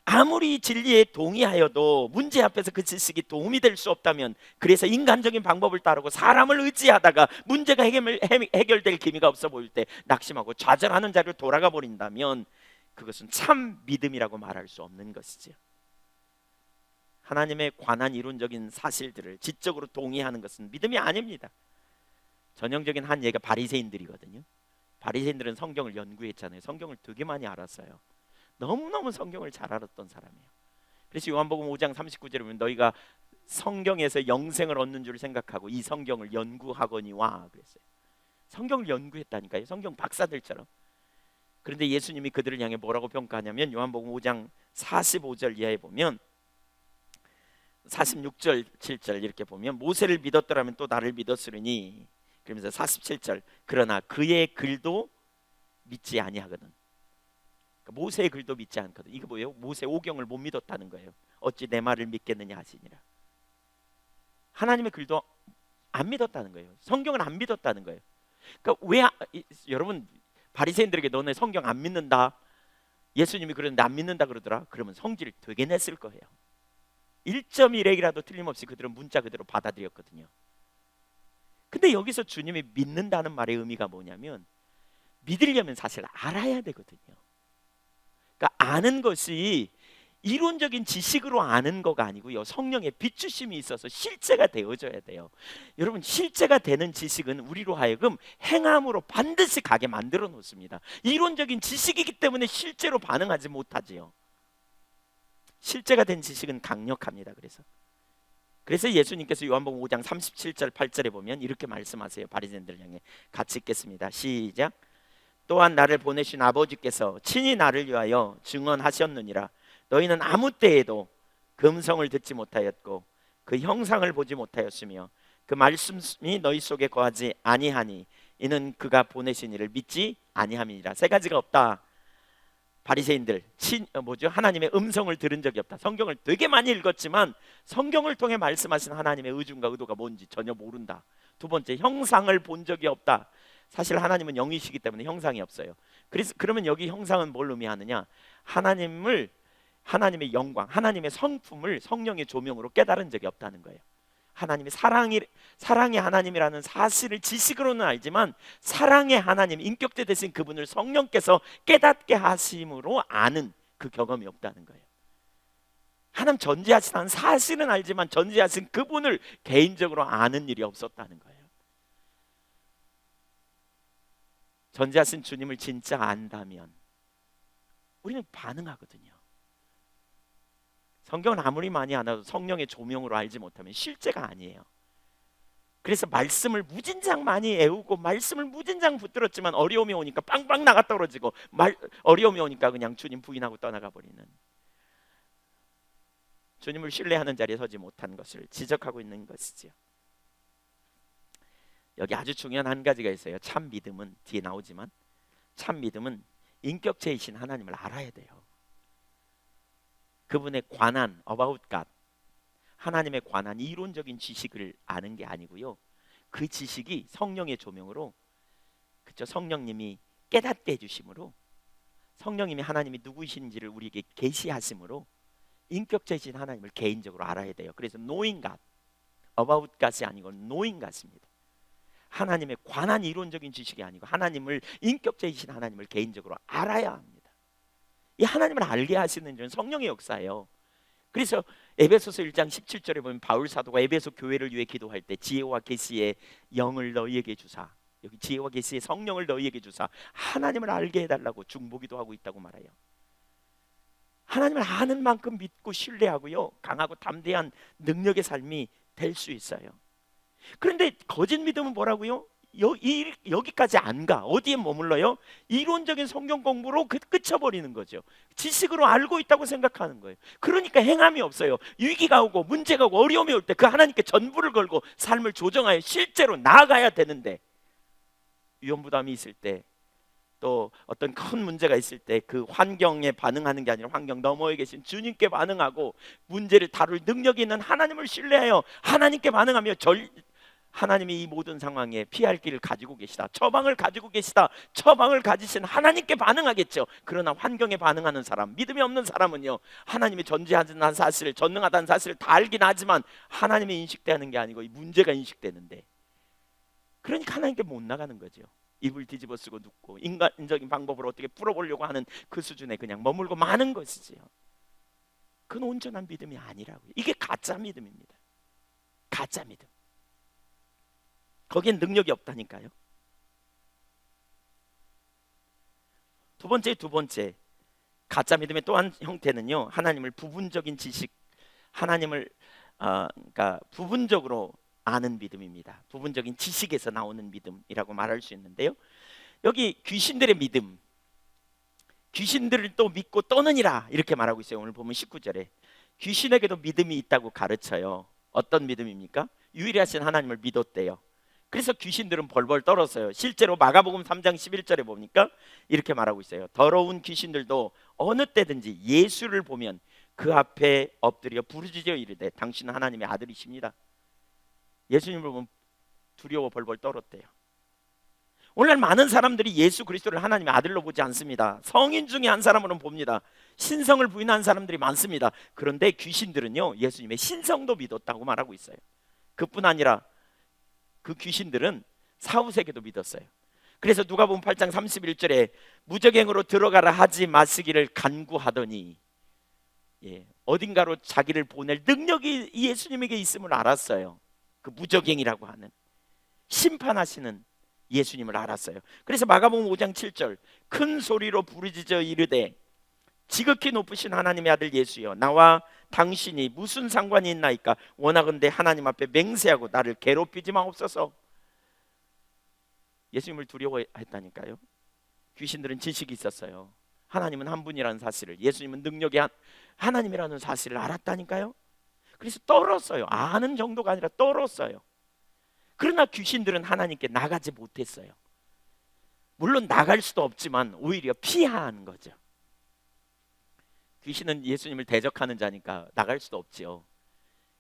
아무리 진리에 동의하여도 문제 앞에서 그 지식이 도움이 될 수 없다면, 그래서 인간적인 방법을 따르고 사람을 의지하다가 문제가 해결될 기미가 없어 보일 때 낙심하고 좌절하는 자리로 돌아가 버린다면 그것은 참 믿음이라고 말할 수 없는 것이죠. 하나님에 관한 이론적인 사실들을 지적으로 동의하는 것은 믿음이 아닙니다. 전형적인 한 예가 바리새인들이거든요. 바리새인들은 성경을 연구했잖아요. 성경을 되게 많이 알았어요. 너무너무 성경을 잘 알았던 사람이에요. 그래서 요한복음 5장 39절에 보면 너희가 성경에서 영생을 얻는 줄 생각하고 이 성경을 연구하거니와 그랬어요. 성경을 연구했다니까요. 성경 박사들처럼. 그런데 예수님이 그들을 향해 뭐라고 평가하냐면 요한복음 5장 45절 이하에 보면 46절 7절 이렇게 보면 모세를 믿었더라면 또 나를 믿었으리니, 그러면서 47절 그러나 그의 글도 믿지 아니하거든. 모세의 글도 믿지 않거든. 이거 뭐예요? 모세 오경을 못 믿었다는 거예요. 어찌 내 말을 믿겠느냐 하시니라. 하나님의 글도 안 믿었다는 거예요. 성경을 안 믿었다는 거예요. 그러니까 여러분 바리새인들에게 너네 성경 안 믿는다, 예수님이 그러는데 안 믿는다 그러더라, 그러면 성질 되게 냈을 거예요. 1.1핵이라도 틀림없이 그들은 문자 그대로 받아들였거든요. 근데 여기서 주님이 믿는다는 말의 의미가 뭐냐면, 믿으려면 사실 알아야 되거든요. 그러니까 아는 것이 이론적인 지식으로 아는 거가 아니고요, 성령의 비추심이 있어서 실제가 되어져야 돼요. 여러분, 실제가 되는 지식은 우리로 하여금 행함으로 반드시 가게 만들어 놓습니다. 이론적인 지식이기 때문에 실제로 반응하지 못하지요. 실제가 된 지식은 강력합니다. 그래서 예수님께서 요한복음 5장 37절 8절에 보면 이렇게 말씀하세요. 바리새인들 향해 같이 읽겠습니다. 시작. 또한 나를 보내신 아버지께서 친히 나를 위하여 증언하셨느니라. 너희는 아무 때에도 그 음성을 듣지 못하였고 그 형상을 보지 못하였으며 그 말씀이 너희 속에 거하지 아니하니 이는 그가 보내신 이를 믿지 아니함이니라. 세 가지가 없다. 바리새인들 하나님의 음성을 들은 적이 없다. 성경을 되게 많이 읽었지만 성경을 통해 말씀하신 하나님의 의중과 의도가 뭔지 전혀 모른다. 두 번째, 형상을 본 적이 없다. 사실 하나님은 영이시기 때문에 형상이 없어요. 그러면 여기 형상은 뭘 의미하느냐? 하나님의 영광, 하나님의 성품을 성령의 조명으로 깨달은 적이 없다는 거예요. 하나님이 사랑의 하나님이라는 사실을 지식으로는 알지만 사랑의 하나님, 인격체 되신 그분을 성령께서 깨닫게 하심으로 아는 그 경험이 없다는 거예요. 하나님 전지하시다는 사실은 알지만 전지하신 그분을 개인적으로 아는 일이 없었다는 거예요. 전지하신 주님을 진짜 안다면 우리는 반응하거든요. 성경은 아무리 많이 알아도 성령의 조명으로 알지 못하면 실제가 아니에요. 그래서 말씀을 무진장 많이 애우고 말씀을 무진장 붙들었지만 어려움이 오니까 빵빵 나가 떨어지고 어려움이 오니까 그냥 주님 부인하고 떠나가 버리는, 주님을 신뢰하는 자리에 서지 못한 것을 지적하고 있는 것이지요. 여기 아주 중요한 한 가지가 있어요. 참 믿음은 뒤에 나오지만 참 믿음은 인격체이신 하나님을 알아야 돼요. 그분에 관한 about God, 하나님에 관한 이론적인 지식을 아는 게 아니고요, 그 지식이 성령의 조명으로, 그렇죠, 성령님이 깨닫게 해주심으로, 성령님이 하나님이 누구이신지를 우리에게 계시하심으로 인격체이신 하나님을 개인적으로 알아야 돼요. 그래서 knowing God, about God이 아니고 knowing God입니다. 하나님에 관한 이론적인 지식이 아니고 하나님을, 인격체이신 하나님을 개인적으로 알아야 합니다. 이 하나님을 알게 하시는 건 성령의 역사예요. 그래서 에베소서 1장 17절에 보면 바울 사도가 에베소 교회를 위해 기도할 때 지혜와 계시의 영을 너희에게 주사, 여기 지혜와 계시의 성령을 너희에게 주사 하나님을 알게 해달라고 중보기도 하고 있다고 말해요. 하나님을 아는 만큼 믿고 신뢰하고요, 강하고 담대한 능력의 삶이 될 수 있어요. 그런데 거짓 믿음은 뭐라고요? 여기까지 안 가. 어디에 머물러요? 이론적인 성경 공부로 끝쳐버리는 거죠. 지식으로 알고 있다고 생각하는 거예요. 그러니까 행함이 없어요. 위기가 오고 문제가 오고 어려움이 올 때 그 하나님께 전부를 걸고 삶을 조정하여 실제로 나아가야 되는데, 위험부담이 있을 때, 또 어떤 큰 문제가 있을 때 그 환경에 반응하는 게 아니라 환경 너머에 계신 주님께 반응하고 문제를 다룰 능력이 있는 하나님을 신뢰하여 하나님께 반응하며 하나님이 이 모든 상황에 피할 길을 가지고 계시다, 처방을 가지고 계시다, 처방을 가지신 하나님께 반응하겠죠. 그러나 환경에 반응하는 사람, 믿음이 없는 사람은요, 하나님이 전지하다는 사실을, 전능하다는 사실을 다 알긴 하지만 하나님이 인식되는 게 아니고 이 문제가 인식되는데, 그러니까 하나님께 못 나가는 거죠. 입을 뒤집어 쓰고 눕고 인간적인 방법으로 어떻게 풀어보려고 하는 그 수준에 그냥 머물고 마는 것이지요. 그건 온전한 믿음이 아니라고요. 이게 가짜 믿음입니다. 가짜 믿음. 거기엔 능력이 없다니까요. 두 번째 가짜 믿음의 또 한 형태는요, 하나님을 부분적인 지식, 하나님을 그러니까 부분적으로 아는 믿음입니다. 부분적인 지식에서 나오는 믿음이라고 말할 수 있는데요, 여기 귀신들의 믿음, 귀신들을 또 믿고 떠느니라 이렇게 말하고 있어요. 오늘 보면 19절에 귀신에게도 믿음이 있다고 가르쳐요. 어떤 믿음입니까? 유일하신 하나님을 믿었대요. 그래서 귀신들은 벌벌 떨었어요. 실제로 마가복음 3장 11절에 보니까 이렇게 말하고 있어요. 더러운 귀신들도 어느 때든지 예수를 보면 그 앞에 엎드려 부르짖어 이르되 당신은 하나님의 아들이십니다. 예수님을 보면 두려워 벌벌 떨었대요. 오늘날 많은 사람들이 예수 그리스도를 하나님의 아들로 보지 않습니다. 성인 중에 한 사람으로는 봅니다. 신성을 부인한 사람들이 많습니다. 그런데 귀신들은요, 예수님의 신성도 믿었다고 말하고 있어요. 그뿐 아니라 그 귀신들은 사후세계도 믿었어요. 그래서 누가복음 8장 31절에 무적행으로 들어가라 하지 마시기를 간구하더니, 어딘가로 자기를 보낼 능력이 예수님에게 있음을 알았어요. 그 무적행이라고 하는, 심판하시는 예수님을 알았어요. 그래서 마가복음 5장 7절 큰 소리로 부르짖어 이르되 지극히 높으신 하나님의 아들 예수여, 나와 당신이 무슨 상관이 있나이까? 원하건대 하나님 앞에 맹세하고 나를 괴롭히지 마옵소서. 예수님을 두려워했다니까요. 귀신들은 지식이 있었어요. 하나님은 한 분이라는 사실을, 예수님은 능력이 하나님이라는 사실을 알았다니까요. 그래서 떨었어요. 아는 정도가 아니라 떨었어요. 그러나 귀신들은 하나님께 나가지 못했어요. 물론 나갈 수도 없지만 오히려 피한 거죠. 귀신은 예수님을 대적하는 자니까 나갈 수도 없지요.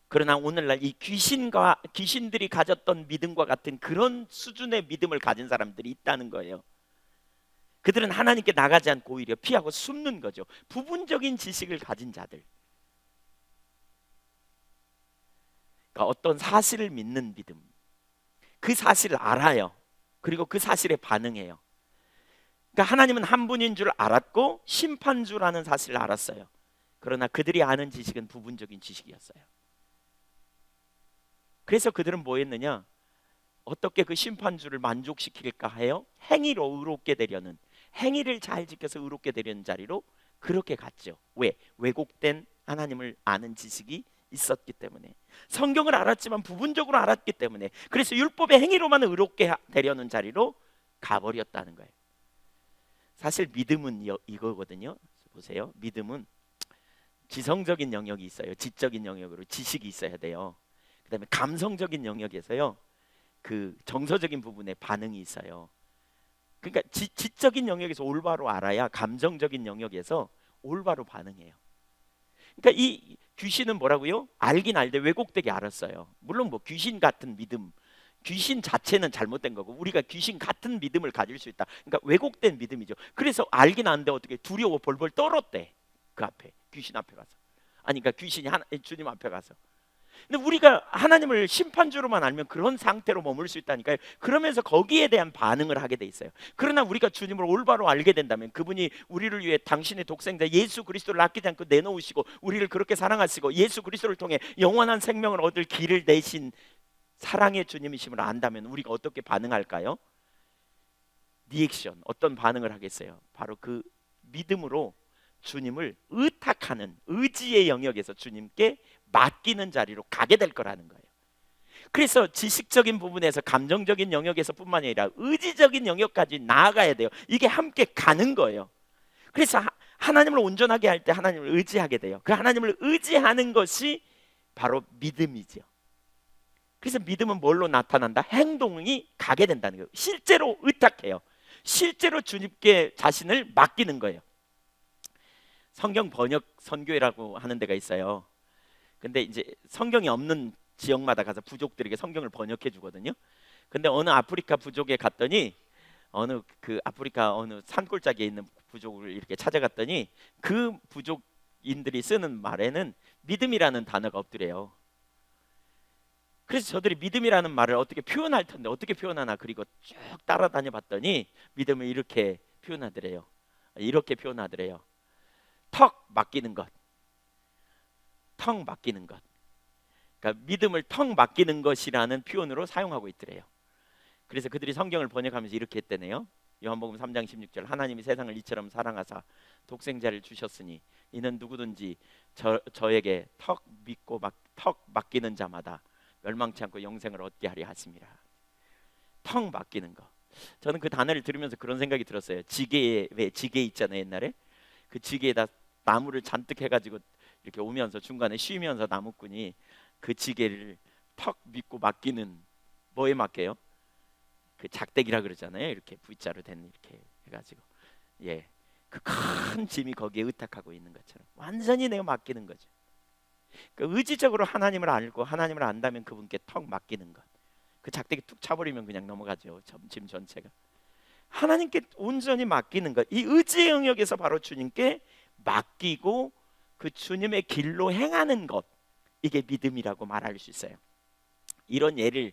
그러나 오늘날 이 귀신들이 가졌던 믿음과 같은 그런 수준의 믿음을 가진 사람들이 있다는 거예요. 그들은 하나님께 나가지 않고 오히려 피하고 숨는 거죠. 부분적인 지식을 가진 자들, 그러니까 어떤 사실을 믿는 믿음, 그 사실을 알아요. 그리고 그 사실에 반응해요. 그러니까 하나님은 한 분인 줄 알았고 심판주라는 사실을 알았어요. 그러나 그들이 아는 지식은 부분적인 지식이었어요. 그래서 그들은 뭐 했느냐? 어떻게 그 심판주를 만족시킬까 해요? 행위로 의롭게 되려는, 행위를 잘 지켜서 의롭게 되려는 자리로 그렇게 갔죠. 왜? 왜곡된 하나님을 아는 지식이 있었기 때문에, 성경을 알았지만 부분적으로 알았기 때문에, 그래서 율법의 행위로만 의롭게 되려는 자리로 가버렸다는 거예요. 사실 믿음은 이거거든요. 보세요. 믿음은 지성적인 영역이 있어요. 지적인 영역으로 지식이 있어야 돼요. 그 다음에 감성적인 영역에서요, 그 정서적인 부분에 반응이 있어요. 그러니까 지적인 영역에서 올바로 알아야 감정적인 영역에서 올바로 반응해요. 그러니까 이 귀신은 뭐라고요? 알긴 알되 왜곡되게 알았어요. 물론 뭐 귀신 같은 믿음, 귀신 자체는 잘못된 거고 우리가 귀신 같은 믿음을 가질 수 있다. 그러니까 왜곡된 믿음이죠. 그래서 알긴 아는데 어떻게 두려워 벌벌 떨었대. 그 앞에, 귀신 앞에 가서. 아니 그러니까 귀신이 주님 앞에 가서. 근데 우리가 하나님을 심판주로만 알면 그런 상태로 머물 수 있다니까요. 그러면서 거기에 대한 반응을 하게 돼 있어요. 그러나 우리가 주님을 올바로 알게 된다면, 그분이 우리를 위해 당신의 독생자 예수 그리스도를 아끼지 않고 내놓으시고 우리를 그렇게 사랑하시고 예수 그리스도를 통해 영원한 생명을 얻을 길을 내신 사랑의 주님이심을 안다면 우리가 어떻게 반응할까요? 리액션, 어떤 반응을 하겠어요? 바로 그 믿음으로 주님을 의탁하는, 의지의 영역에서 주님께 맡기는 자리로 가게 될 거라는 거예요. 그래서 지식적인 부분에서, 감정적인 영역에서 뿐만 아니라 의지적인 영역까지 나아가야 돼요. 이게 함께 가는 거예요. 그래서 하나님을 온전하게 할 때 하나님을 의지하게 돼요. 그 하나님을 의지하는 것이 바로 믿음이죠. 그래서 믿음은 뭘로 나타난다? 행동이 가게 된다는 거예요. 실제로 의탁해요. 실제로 주님께 자신을 맡기는 거예요. 성경 번역 선교회라고 하는 데가 있어요. 근데 이제 성경이 없는 지역마다 가서 부족들에게 성경을 번역해 주거든요. 근데 어느 아프리카 부족에 갔더니, 어느 그 아프리카 어느 산골짜기에 있는 부족을 이렇게 찾아갔더니 그 부족인들이 쓰는 말에는 믿음이라는 단어가 없더래요. 그래서 저들이 믿음이라는 말을 어떻게 표현할 텐데 어떻게 표현하나, 그리고 쭉 따라다녀 봤더니 믿음을 이렇게 표현하더래요. 이렇게 표현하더래요. 턱 맡기는 것. 턱 맡기는 것. 그러니까 믿음을 턱 맡기는 것이라는 표현으로 사용하고 있더래요. 그래서 그들이 성경을 번역하면서 이렇게 했대네요. 요한복음 3장 16절 하나님이 세상을 이처럼 사랑하사 독생자를 주셨으니 이는 누구든지 저에게 턱 믿고 턱 맡기는 자마다 멸망치 않고 영생을 얻게 하려 하심이라. 턱 맡기는 거. 저는 그 단어를 들으면서 그런 생각이 들었어요. 지게에, 왜 지게 있잖아요, 옛날에. 그 지게에다 나무를 잔뜩 해가지고 이렇게 오면서 중간에 쉬면서 나무꾼이 그 지게를 턱 믿고 맡기는, 뭐에 맡겨요? 그 작대기라 그러잖아요. 이렇게 V자로 된 이렇게 해가지고, 예, 그 큰 짐이 거기에 의탁하고 있는 것처럼 완전히 내가 맡기는 거죠. 그러니까 의지적으로 하나님을 알고 하나님을 안다면 그분께 턱 맡기는 것. 그 작대기 툭 차버리면 그냥 넘어가죠. 짐 전체가. 하나님께 온전히 맡기는 것, 이 의지의 영역에서 바로 주님께 맡기고 그 주님의 길로 행하는 것, 이게 믿음이라고 말할 수 있어요. 이런 예를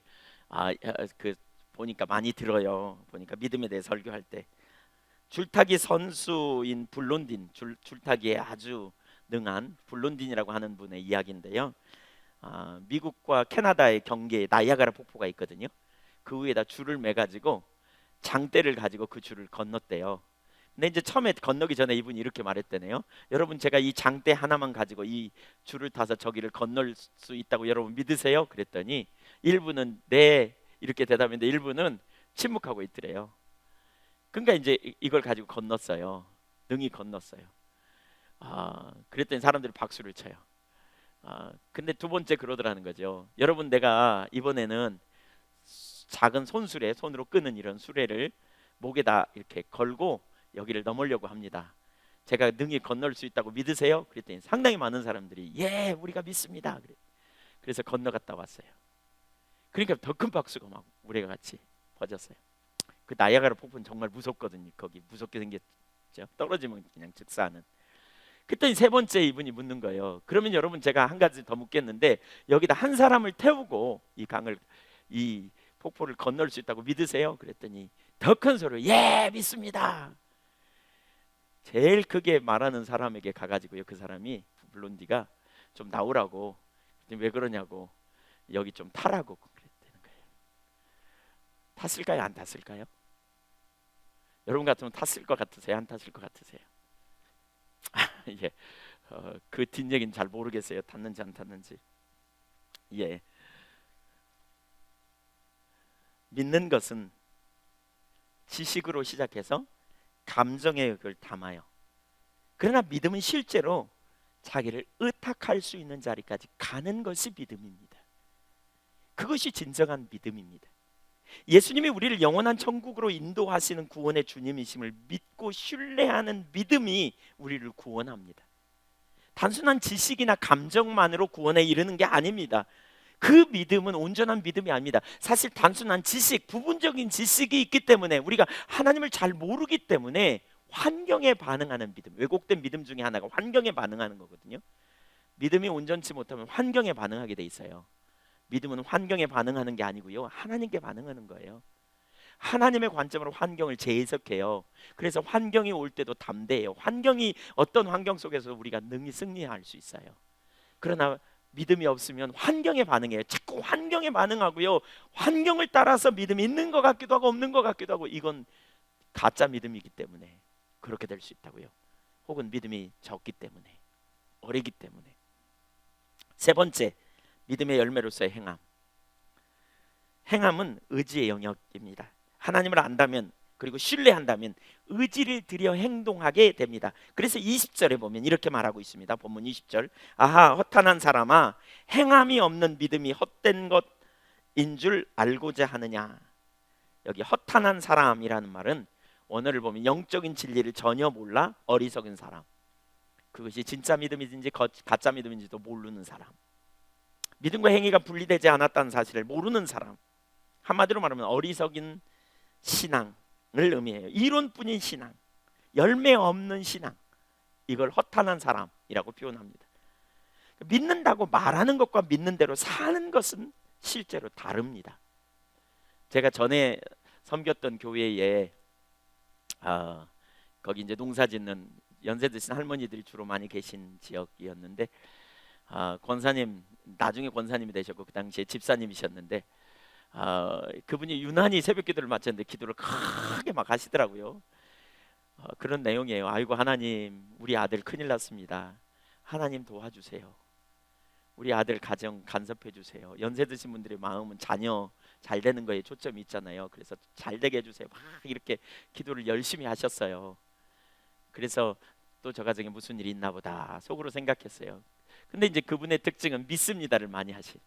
보니까 많이 들어요. 보니까 믿음에 대해 설교할 때 줄타기 선수인 블론딘, 줄타기에 아주 능한 블론딘이라고 하는 분의 이야기인데요. 미국과 캐나다의 경계에 나이아가라 폭포가 있거든요. 그 위에다 줄을 매가지고 장대를 가지고 그 줄을 건넜대요. 근데 이제 처음에 건너기 전에 이분이 이렇게 말했대네요. 여러분, 제가 이 장대 하나만 가지고 이 줄을 타서 저기를 건널 수 있다고 여러분 믿으세요? 그랬더니 일부는 네 이렇게 대답했는데 일부는 침묵하고 있더래요. 그러니까 이제 이걸 가지고 건넜어요. 능히 건넜어요. 그랬더니 사람들이 박수를 쳐요. 근데 두 번째 그러더라는 거죠. 여러분, 내가 이번에는 작은 손수레, 손으로 끄는 이런 수레를 목에다 이렇게 걸고 여기를 넘으려고 합니다. 제가 능히 건널 수 있다고 믿으세요? 그랬더니 상당히 많은 사람들이 예, 우리가 믿습니다. 그래서 건너갔다 왔어요. 그러니까 더 큰 박수가 막 우리가 같이 퍼졌어요. 그 나이아가라 폭포는 정말 무섭거든요. 거기 무섭게 생겼죠. 떨어지면 그냥 즉사하는. 그랬더니 세 번째 이분이 묻는 거예요. 그러면 여러분, 제가 한 가지 더 묻겠는데 여기다 한 사람을 태우고 이 폭포를 건널 수 있다고 믿으세요? 그랬더니 더 큰 소리로 예, 믿습니다. 제일 크게 말하는 사람에게 가가지고요, 그 사람이 블론디가 좀 나오라고, 왜 그러냐고, 여기 좀 타라고 그랬다는 거예요. 탔을까요? 안 탔을까요? 여러분 같으면 탔을 것 같으세요? 안 탔을 것 같으세요? 예, 그 뒷얘기는 잘 모르겠어요. 탔는지 안 탔는지. 예, 믿는 것은 지식으로 시작해서 감정의 역을 담아요. 그러나 믿음은 실제로 자기를 의탁할 수 있는 자리까지 가는 것이 믿음입니다. 그것이 진정한 믿음입니다. 예수님이 우리를 영원한 천국으로 인도하시는 구원의 주님이심을 믿고 신뢰하는 믿음이 우리를 구원합니다. 단순한 지식이나 감정만으로 구원에 이르는 게 아닙니다. 그 믿음은 온전한 믿음이 아닙니다. 사실 단순한 지식, 부분적인 지식이 있기 때문에, 우리가 하나님을 잘 모르기 때문에 환경에 반응하는 믿음, 왜곡된 믿음 중에 하나가 환경에 반응하는 거거든요. 믿음이 온전치 못하면 환경에 반응하게 돼 있어요. 믿음은 환경에 반응하는 게 아니고요, 하나님께 반응하는 거예요. 하나님의 관점으로 환경을 재해석해요. 그래서 환경이 올 때도 담대해요. 어떤 환경 속에서 우리가 능히 승리할 수 있어요. 그러나 믿음이 없으면 환경에 반응해요. 자꾸 환경에 반응하고요, 환경을 따라서 믿음이 있는 것 같기도 하고 없는 것 같기도 하고, 이건 가짜 믿음이기 때문에 그렇게 될 수 있다고요. 혹은 믿음이 적기 때문에, 어리기 때문에. 세 번째, 믿음의 열매로서의 행함. 행함은 의지의 영역입니다. 하나님을 안다면, 그리고 신뢰한다면 의지를 들여 행동하게 됩니다. 그래서 20절에 보면 이렇게 말하고 있습니다. 본문 20절. 아하, 허탄한 사람아, 행함이 없는 믿음이 헛된 것인 줄 알고자 하느냐. 여기 허탄한 사람이라는 말은 원어를 보면 영적인 진리를 전혀 몰라 어리석은 사람, 그것이 진짜 믿음인지 가짜 믿음인지도 모르는 사람, 믿음과 행위가 분리되지 않았다는 사실을 모르는 사람, 한마디로 말하면 어리석은 신앙을 의미해요. 이론뿐인 신앙, 열매 없는 신앙, 이걸 허탄한 사람이라고 표현합니다. 믿는다고 말하는 것과 믿는 대로 사는 것은 실제로 다릅니다. 제가 전에 섬겼던 교회에 거기 이제 농사짓는 연세 드신 할머니들이 주로 많이 계신 지역이었는데, 권사님, 나중에 권사님이 되셨고 그 당시에 집사님이셨는데, 그분이 유난히 새벽 기도를 마쳤는데 기도를 크게 막 하시더라고요. 그런 내용이에요. 아이고 하나님, 우리 아들 큰일 났습니다. 하나님 도와주세요. 우리 아들 가정 간섭해 주세요. 연세 드신 분들의 마음은 자녀 잘 되는 거에 초점이 있잖아요. 그래서 잘 되게 해주세요. 막 이렇게 기도를 열심히 하셨어요. 그래서 또 저 가정에 무슨 일이 있나 보다 속으로 생각했어요. 근데 이제 그분의 특징은 믿습니다를 많이 하시.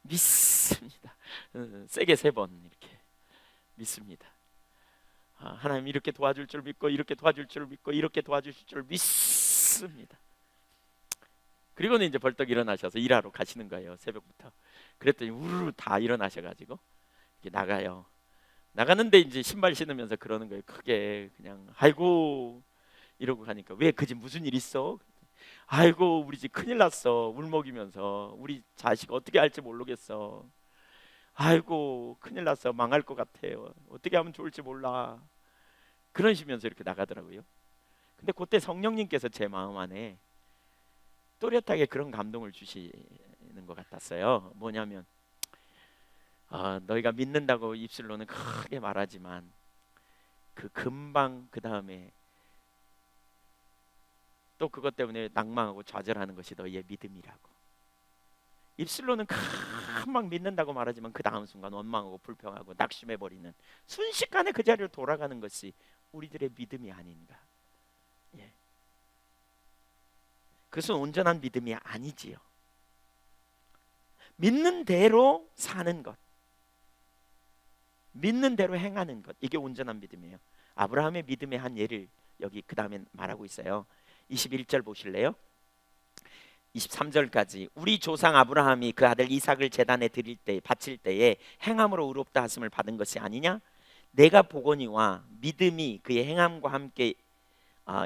믿습니다. 세게 3번 이렇게 믿습니다. 하나님 이렇게 도와줄 줄 믿고, 이렇게 도와줄 줄 믿고, 이렇게 도와주실 줄 믿습니다. 그리고는 이제 벌떡 일어나셔서 일하러 가시는 거예요, 새벽부터. 그랬더니 우르르 다 일어나셔가지고 이렇게 나가요. 나가는데 이제 신발 신으면서 그러는 거예요. 크게 그냥 아이고 이러고 가니까 왜 그 집 무슨 일 있어? 아이고 우리 집 큰일 났어. 울먹이면서 우리 자식 어떻게 할지 모르겠어. 아이고 큰일 났어. 망할 것 같아요. 어떻게 하면 좋을지 몰라. 그러시면서 이렇게 나가더라고요. 근데 그때 성령님께서 제 마음 안에 또렷하게 그런 감동을 주시는 것 같았어요. 뭐냐면 너희가 믿는다고 입술로는 크게 말하지만 그 금방 그 다음에 또 그것 때문에 낭망하고 좌절하는 것이 너희의 믿음이라고. 입술로는 금방 믿는다고 말하지만 그 다음 순간 원망하고 불평하고 낙심해버리는, 순식간에 그 자리로 돌아가는 것이 우리들의 믿음이 아닌가. 예. 그것은 온전한 믿음이 아니지요. 믿는 대로 사는 것, 믿는 대로 행하는 것, 이게 온전한 믿음이에요. 아브라함의 믿음의 한 예를 여기 그 다음에 말하고 있어요. 21절 보실래요? 23절까지 우리 조상 아브라함이 그 아들 이삭을 제단에 드릴 때 바칠 때에 행함으로 의롭다 하심을 받은 것이 아니냐? 내가 보거니와 믿음이 그의 행함과 함께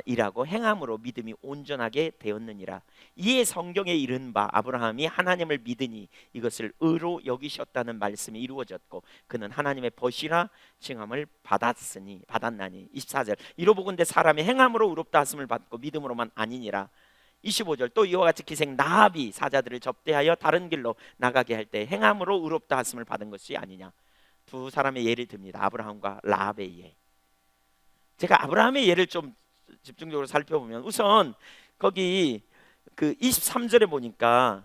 일하고 행함으로 믿음이 온전하게 되었느니라. 이에 성경에 이른 바 아브라함이 하나님을 믿으니 이것을 의로 여기셨다는 말씀이 이루어졌고 그는 하나님의 벗이라 칭함을 받았나니. 24절 이로 보건대 사람이 행함으로 의롭다 하심을 받고 믿음으로만 아니니라. 25절 또 이와 같이 기생 나합이 사자들을 접대하여 다른 길로 나가게 할 때 행함으로 의롭다 하심을 받은 것이 아니냐. 두 사람의 예를 듭니다. 아브라함과 라합의 예. 제가 아브라함의 예를 좀 집중적으로 살펴보면 우선 거기 그 23절에 보니까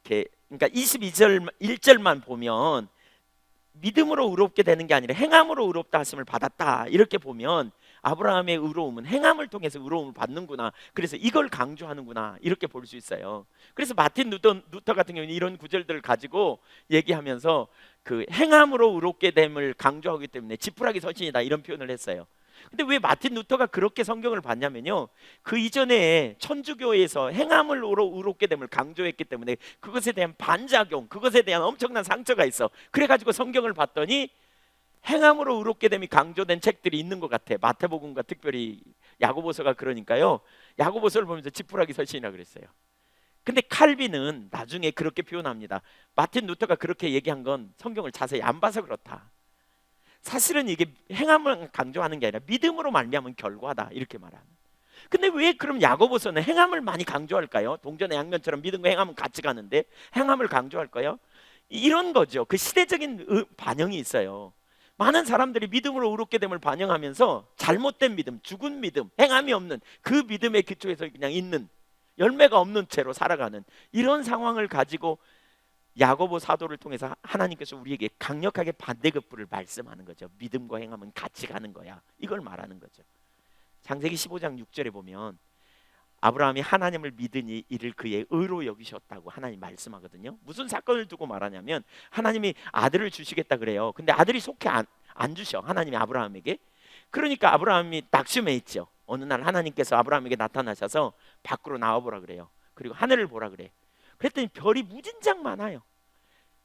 이렇게, 그러니까 22절 1절만 보면 믿음으로 의롭게 되는 게 아니라 행함으로 의롭다 하심을 받았다 이렇게 보면 아브라함의 의로움은 행함을 통해서 의로움을 받는구나, 그래서 이걸 강조하는구나 이렇게 볼 수 있어요. 그래서 마틴 루터 같은 경우는 이런 구절들을 가지고 얘기하면서 그 행함으로 의롭게 됨을 강조하기 때문에 지푸라기 서신이다 이런 표현을 했어요. 근데 왜 마틴 루터가 그렇게 성경을 봤냐면요, 그 이전에 천주교에서 행함으로 의롭게 됨을 강조했기 때문에 그것에 대한 반작용, 그것에 대한 엄청난 상처가 있어. 그래가지고 성경을 봤더니 행함으로 의롭게 됨이 강조된 책들이 있는 것 같아. 마태복음과 특별히 야고보서가 그러니까요. 야고보서를 보면서 지푸라기 서신이라 그랬어요. 근데 칼빈은 나중에 그렇게 표현합니다. 마틴 루터가 그렇게 얘기한 건 성경을 자세히 안 봐서 그렇다. 사실은 이게 행함을 강조하는 게 아니라 믿음으로 말미암은 결과다 이렇게 말하는. 근데 왜 그럼 야고보서는 행함을 많이 강조할까요? 동전의 양면처럼 믿음과 행함은 같이 가는데 행함을 강조할까요? 이런 거죠. 그 시대적인 반영이 있어요. 많은 사람들이 믿음으로 의롭게 됨을 반영하면서 잘못된 믿음, 죽은 믿음, 행함이 없는 그 믿음의 기초에서 그냥 있는, 열매가 없는 채로 살아가는 이런 상황을 가지고 야고보 사도를 통해서 하나님께서 우리에게 강력하게 반대급부를 말씀하는 거죠. 믿음과 행함은 같이 가는 거야, 이걸 말하는 거죠. 창세기 15장 6절에 보면 아브라함이 하나님을 믿으니 이를 그의 의로 여기셨다고 하나님 말씀하거든요. 무슨 사건을 두고 말하냐면 하나님이 아들을 주시겠다 그래요. 근데 아들이 속히 안 주셔, 하나님이 아브라함에게. 그러니까 아브라함이 낙심해 있죠. 어느 날 하나님께서 아브라함에게 나타나셔서 밖으로 나와보라 그래요. 그리고 하늘을 보라 그래. 그랬더니 별이 무진장 많아요.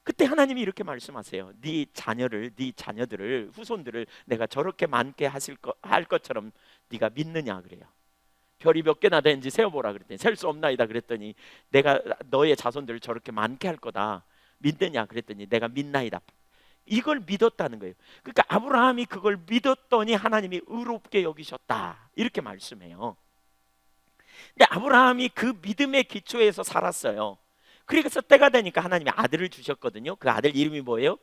그때 하나님이 이렇게 말씀하세요. 네 자녀들을, 후손들을 내가 저렇게 많게 할 것처럼 네가 믿느냐 그래요. 별이 몇 개나 되는지 세어보라 그랬더니 셀 수 없나이다 그랬더니 내가 너의 자손들을 저렇게 많게 할 거다 믿느냐 그랬더니 내가 믿나이다. 이걸 믿었다는 거예요. 그러니까 아브라함이 그걸 믿었더니 하나님이 의롭게 여기셨다 이렇게 말씀해요. 근데 아브라함이 그 믿음의 기초에서 살았어요. 그래서 때가 되니까 하나님이 아들을 주셨거든요. 그 아들 이름이 뭐예요?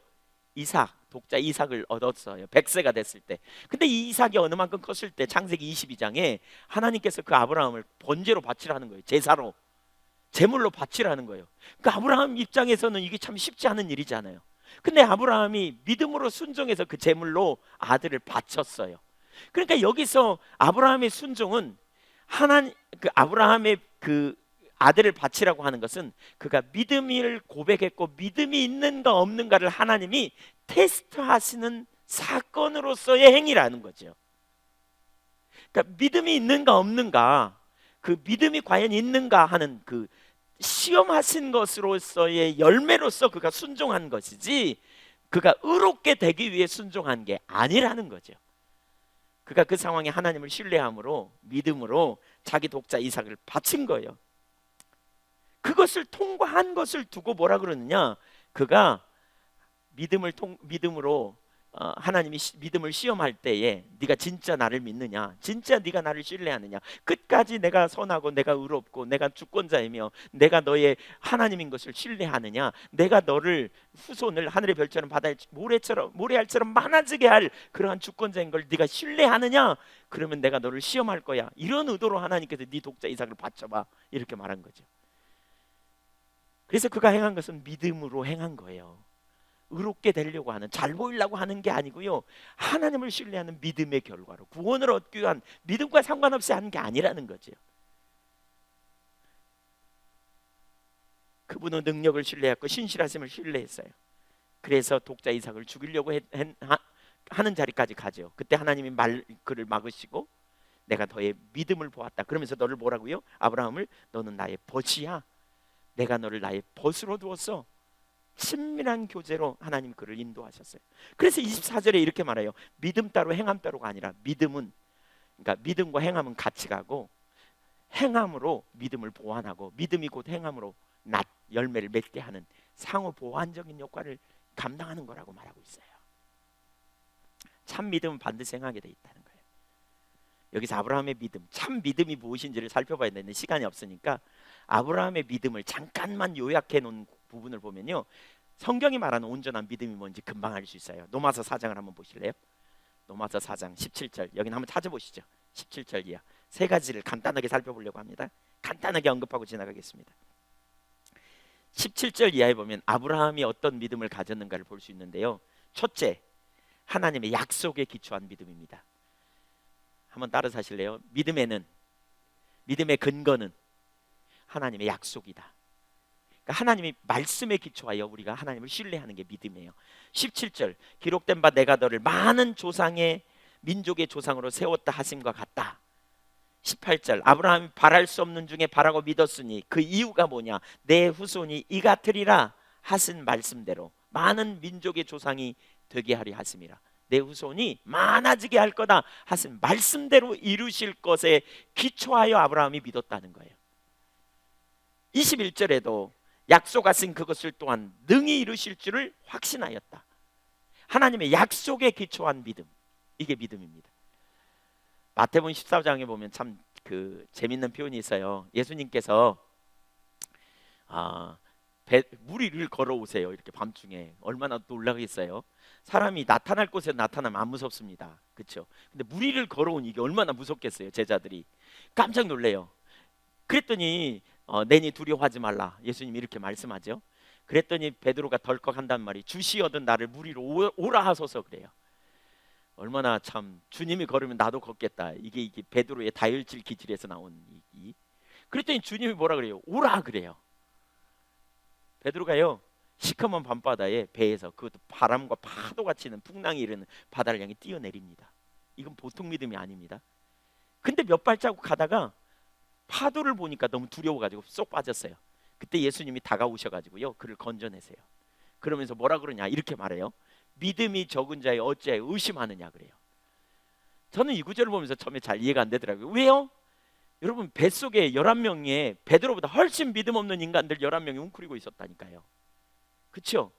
이삭, 독자 이삭을 얻었어요. 100세가 됐을 때. 근데 이 이삭이 어느 만큼 컸을 때 창세기 22장에 하나님께서 그 아브라함을 번제로 바치라는 거예요. 제사로, 제물로 바치라는 거예요. 그 아브라함 입장에서는 이게 참 쉽지 않은 일이잖아요. 근데 아브라함이 믿음으로 순종해서 그 제물로 아들을 바쳤어요. 그러니까 여기서 아브라함의 순종은 그 아브라함의 그 아들을 바치라고 하는 것은 그가 믿음을 고백했고 믿음이 있는가 없는가를 하나님이 테스트하시는 사건으로서의 행위라는 거죠. 그러니까 믿음이 있는가 없는가, 그 믿음이 과연 있는가 하는 그 시험하신 것으로서의 열매로서 그가 순종한 것이지 그가 의롭게 되기 위해 순종한 게 아니라는 거죠. 그가 그 상황에 하나님을 신뢰함으로 믿음으로 자기 독자 이삭을 바친 거예요. 그것을 통과한 것을 두고 뭐라 그러느냐, 그가 믿음으로 하나님이 믿음을 시험할 때에 네가 진짜 나를 믿느냐, 진짜 네가 나를 신뢰하느냐, 끝까지 내가 선하고 내가 의롭고 내가 주권자이며 내가 너의 하나님인 것을 신뢰하느냐, 내가 너를 후손을 하늘의 별처럼 바다의 모래알처럼 많아지게 할 그러한 주권자인 걸 네가 신뢰하느냐, 그러면 내가 너를 시험할 거야. 이런 의도로 하나님께서 네 독자 이삭을 바쳐봐 이렇게 말한 거죠. 그래서 그가 행한 것은 믿음으로 행한 거예요. 의롭게 되려고 하는, 잘 보이려고 하는 게 아니고요, 하나님을 신뢰하는 믿음의 결과로 구원을 얻기 위한, 믿음과 상관없이 하는 게 아니라는 거죠. 그분은 능력을 신뢰했고 신실하심을 신뢰했어요. 그래서 독자 이삭을 죽이려고 하는 자리까지 가죠. 그때 하나님이 그를 막으시고 내가 너의 믿음을 보았다 그러면서 너를 뭐라고요? 아브라함을 너는 나의 벗이야, 내가 너를 나의 벗으로 두었어. 친밀한 교제로 하나님 그를 인도하셨어요. 그래서 24절에 이렇게 말해요. 믿음 따로 행함 따로가 아니라 믿음은, 그러니까 믿음과 행함은 같이 가고 행함으로 믿음을 보완하고 믿음이 곧 행함으로 열매를 맺게 하는 상호 보완적인 역할을 감당하는 거라고 말하고 있어요. 참 믿음은 반드시 행하게 돼 있다는 거예요. 여기서 아브라함의 믿음, 참 믿음이 무엇인지를 살펴봐야 되는데 시간이 없으니까 아브라함의 믿음을 잠깐만 요약해 놓은 부분을 보면요, 성경이 말하는 온전한 믿음이 뭔지 금방 알 수 있어요. 로마서 4장을 한번 보실래요? 로마서 4장 17절, 여기는 한번 찾아보시죠. 17절 이하 세 가지를 간단하게 살펴보려고 합니다. 간단하게 언급하고 지나가겠습니다. 17절 이하에 보면 아브라함이 어떤 믿음을 가졌는가를 볼 수 있는데요, 첫째, 하나님의 약속에 기초한 믿음입니다. 한번 따라서 하실래요? 믿음의 근거는 하나님의 약속이다. 그러니까 하나님이 말씀에 기초하여 우리가 하나님을 신뢰하는 게 믿음이에요. 17절, 기록된 바 내가 너를 많은 조상의 민족의 조상으로 세웠다 하심과 같다. 18절, 아브라함이 바랄 수 없는 중에 바라고 믿었으니 그 이유가 뭐냐, 내 후손이 이 같으리라 하신 말씀대로 많은 민족의 조상이 되게 하리 하심이라. 내 후손이 많아지게 할 거다 하신 말씀대로 이루실 것에 기초하여 아브라함이 믿었다는 거예요. 21절에도 약속하신 그것을 또한 능히 이루실 줄을 확신하였다. 하나님의 약속에 기초한 믿음, 이게 믿음입니다. 마태복음 14장에 보면 참 재밌는 표현이 있어요. 예수님께서 물 위를 걸어오세요. 이렇게 밤중에 얼마나 놀라겠어요. 사람이 나타날 곳에 나타나면 안 무섭습니다. 그렇죠? 근데 물 위를 걸어오니 이게 얼마나 무섭겠어요. 제자들이 깜짝 놀래요. 그랬더니 내니 두려워하지 말라, 예수님이 이렇게 말씀하죠. 그랬더니 베드로가 덜컥 한단 말이, 주시어든 나를 물 위로 오라 하소서. 그래요. 얼마나 참, 주님이 걸으면 나도 걷겠다. 이게 베드로의 다혈질 기질에서 나온 얘기. 그랬더니 주님이 뭐라 그래요? 오라 그래요. 베드로가요, 시커먼 밤바다에 배에서, 그것도 바람과 파도가 치는 풍랑이 이르는 바다를 향해 뛰어내립니다. 이건 보통 믿음이 아닙니다. 근데 몇 발자국 가다가 파도를 보니까 너무 두려워가지고 쏙 빠졌어요. 그때 예수님이 다가오셔가지고요, 그를 건져내세요. 그러면서 뭐라 그러냐, 이렇게 말해요. 믿음이 적은 자에 어찌하여 의심하느냐 그래요. 저는 이 구절을 보면서 처음에 잘 이해가 안 되더라고요. 왜요? 여러분, 뱃속에 11명의 베드로보다 훨씬 믿음 없는 인간들 11명이 웅크리고 있었다니까요. 그렇죠?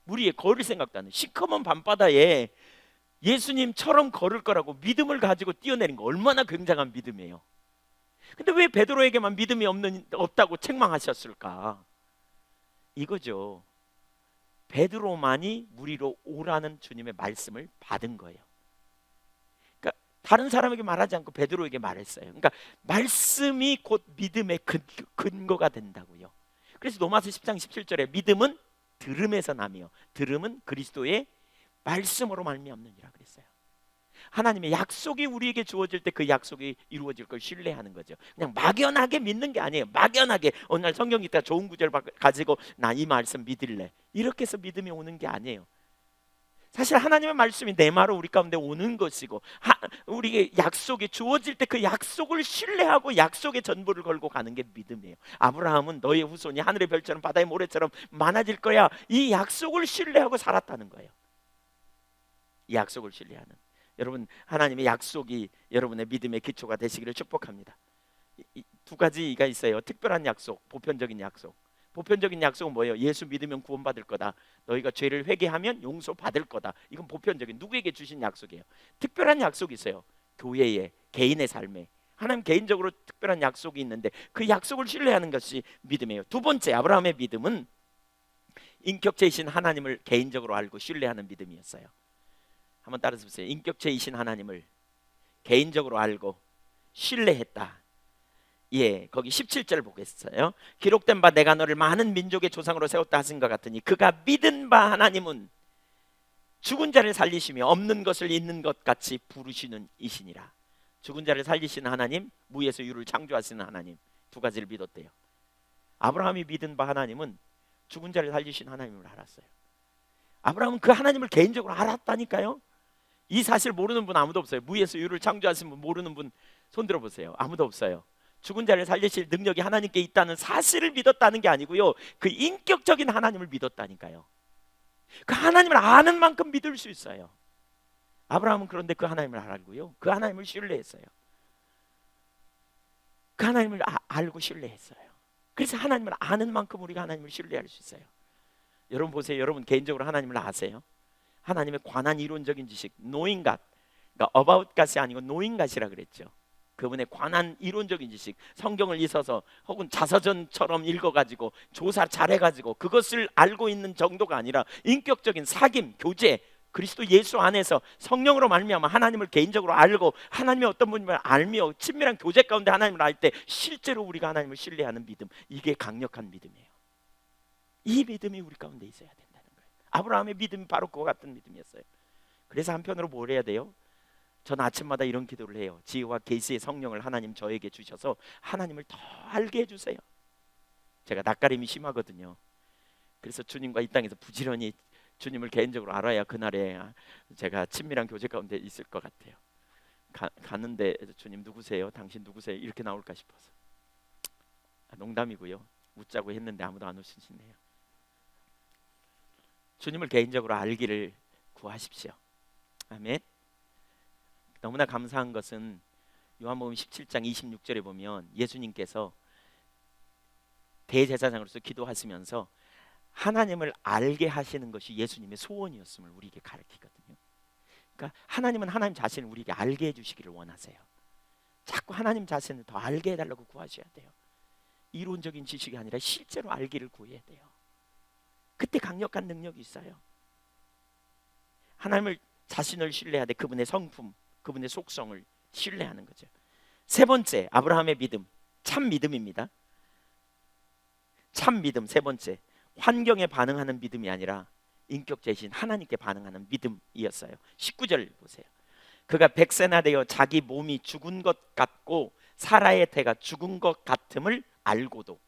물 위에 걸을 생각도 안 해요. 시커먼 밤바다에 예수님처럼 걸을 거라고 믿음을 가지고 뛰어내린 거 얼마나 굉장한 믿음이에요. 근데 왜 베드로에게만 믿음이 없다고 책망하셨을까? 이거죠. 베드로만이 물 위로 오라는 주님의 말씀을 받은 거예요. 그러니까 다른 사람에게 말하지 않고 베드로에게 말했어요. 그러니까 말씀이 곧 믿음의 근거가 된다고요. 그래서 로마서 10장 17절에 믿음은 들음에서 나며 들음은 그리스도의 말씀으로 말미암느니라 그랬어요. 하나님의 약속이 우리에게 주어질 때 그 약속이 이루어질 걸 신뢰하는 거죠. 그냥 막연하게 믿는 게 아니에요. 막연하게 어느 날 성경 읽다가 좋은 구절 가지고 나 이 말씀 믿을래, 이렇게 해서 믿음이 오는 게 아니에요. 사실 하나님의 말씀이 내마로 우리 가운데 오는 것이고 우리에게 약속이 주어질 때 그 약속을 신뢰하고 약속의 전부를 걸고 가는 게 믿음이에요. 아브라함은 너의 후손이 하늘의 별처럼 바다의 모래처럼 많아질 거야, 이 약속을 신뢰하고 살았다는 거예요. 이 약속을 신뢰하는 여러분, 하나님의 약속이 여러분의 믿음의 기초가 되시기를 축복합니다. 두 가지가 있어요. 특별한 약속, 보편적인 약속. 보편적인 약속은 뭐예요? 예수 믿으면 구원받을 거다. 너희가 죄를 회개하면 용서받을 거다. 이건 보편적인, 누구에게 주신 약속이에요. 특별한 약속이 있어요. 교회에, 개인의 삶에. 하나님 개인적으로 특별한 약속이 있는데 그 약속을 신뢰하는 것이 믿음이에요. 두 번째, 아브라함의 믿음은 인격체이신 하나님을 개인적으로 알고 신뢰하는 믿음이었어요. 한번 따라서 보세요. 인격체이신 하나님을 개인적으로 알고 신뢰했다. 예, 거기 17절 보겠어요. 기록된 바 내가 너를 많은 민족의 조상으로 세웠다 하신 것 같으니 그가 믿은 바 하나님은 죽은 자를 살리시며 없는 것을 있는 것 같이 부르시는 이시니라. 죽은 자를 살리시는 하나님, 무에서 유를 창조하시는 하나님, 두 가지를 믿었대요. 아브라함이 믿은 바 하나님은 죽은 자를 살리신 하나님을 알았어요. 아브라함은 그 하나님을 개인적으로 알았다니까요. 이 사실 모르는 분 아무도 없어요. 무에서 유를 창조하신 분 모르는 분 손들어 보세요. 아무도 없어요. 죽은 자를 살리실 능력이 하나님께 있다는 사실을 믿었다는 게 아니고요, 그 인격적인 하나님을 믿었다니까요. 그 하나님을 아는 만큼 믿을 수 있어요. 아브라함은 그런데 그 하나님을 알고요, 그 하나님을 신뢰했어요. 그 하나님을 알고 신뢰했어요. 그래서 하나님을 아는 만큼 우리가 하나님을 신뢰할 수 있어요. 여러분 보세요. 여러분 개인적으로 하나님을 아세요? 하나님의 관한 이론적인 지식, knowing God, 그러니까 about God이 아니고 knowing God이라 그랬죠. 그분의 관한 이론적인 지식, 성경을 읽어서 혹은 자서전처럼 읽어가지고 조사 잘해가지고 그것을 알고 있는 정도가 아니라 인격적인 사귐, 교제, 그리스도 예수 안에서 성령으로 말미암아 하나님을 개인적으로 알고 하나님의 어떤 분임을 알며 친밀한 교제 가운데 하나님을 알 때 실제로 우리가 하나님을 신뢰하는 믿음, 이게 강력한 믿음이에요. 이 믿음이 우리 가운데 있어야 된다는 거예요. 아브라함의 믿음이 바로 그와 같은 믿음이었어요. 그래서 한편으로 뭘 해야 돼요? 전 아침마다 이런 기도를 해요. 지혜와 계시의 성령을 하나님 저에게 주셔서 하나님을 더 알게 해주세요. 제가 낯가림이 심하거든요. 그래서 주님과 이 땅에서 부지런히 주님을 개인적으로 알아야 그날에 제가 친밀한 교제 가운데 있을 것 같아요. 가는데 주님 누구세요? 당신 누구세요? 이렇게 나올까 싶어서. 농담이고요. 웃자고 했는데 아무도 안 웃으시네요. 주님을 개인적으로 알기를 구하십시오. 아멘. 너무나 감사한 것은 요한복음 17장 26절에 보면 예수님께서 대제사장으로서 기도하시면서 하나님을 알게 하시는 것이 예수님의 소원이었음을 우리에게 가르치거든요. 그러니까 하나님은 하나님 자신을 우리에게 알게 해주시기를 원하세요. 자꾸 하나님 자신을 더 알게 해달라고 구하셔야 돼요. 이론적인 지식이 아니라 실제로 알기를 구해야 돼요. 그때 강력한 능력이 있어요. 하나님을 자신을 신뢰해야 돼. 그분의 성품, 그분의 속성을 신뢰하는 거죠. 세 번째, 아브라함의 믿음, 참 믿음입니다. 참 믿음 세 번째, 환경에 반응하는 믿음이 아니라 인격체이신 하나님께 반응하는 믿음이었어요. 19절 보세요. 그가 100세나 되어 자기 몸이 죽은 것 같고 사라의 태가 죽은 것 같음을 알고도,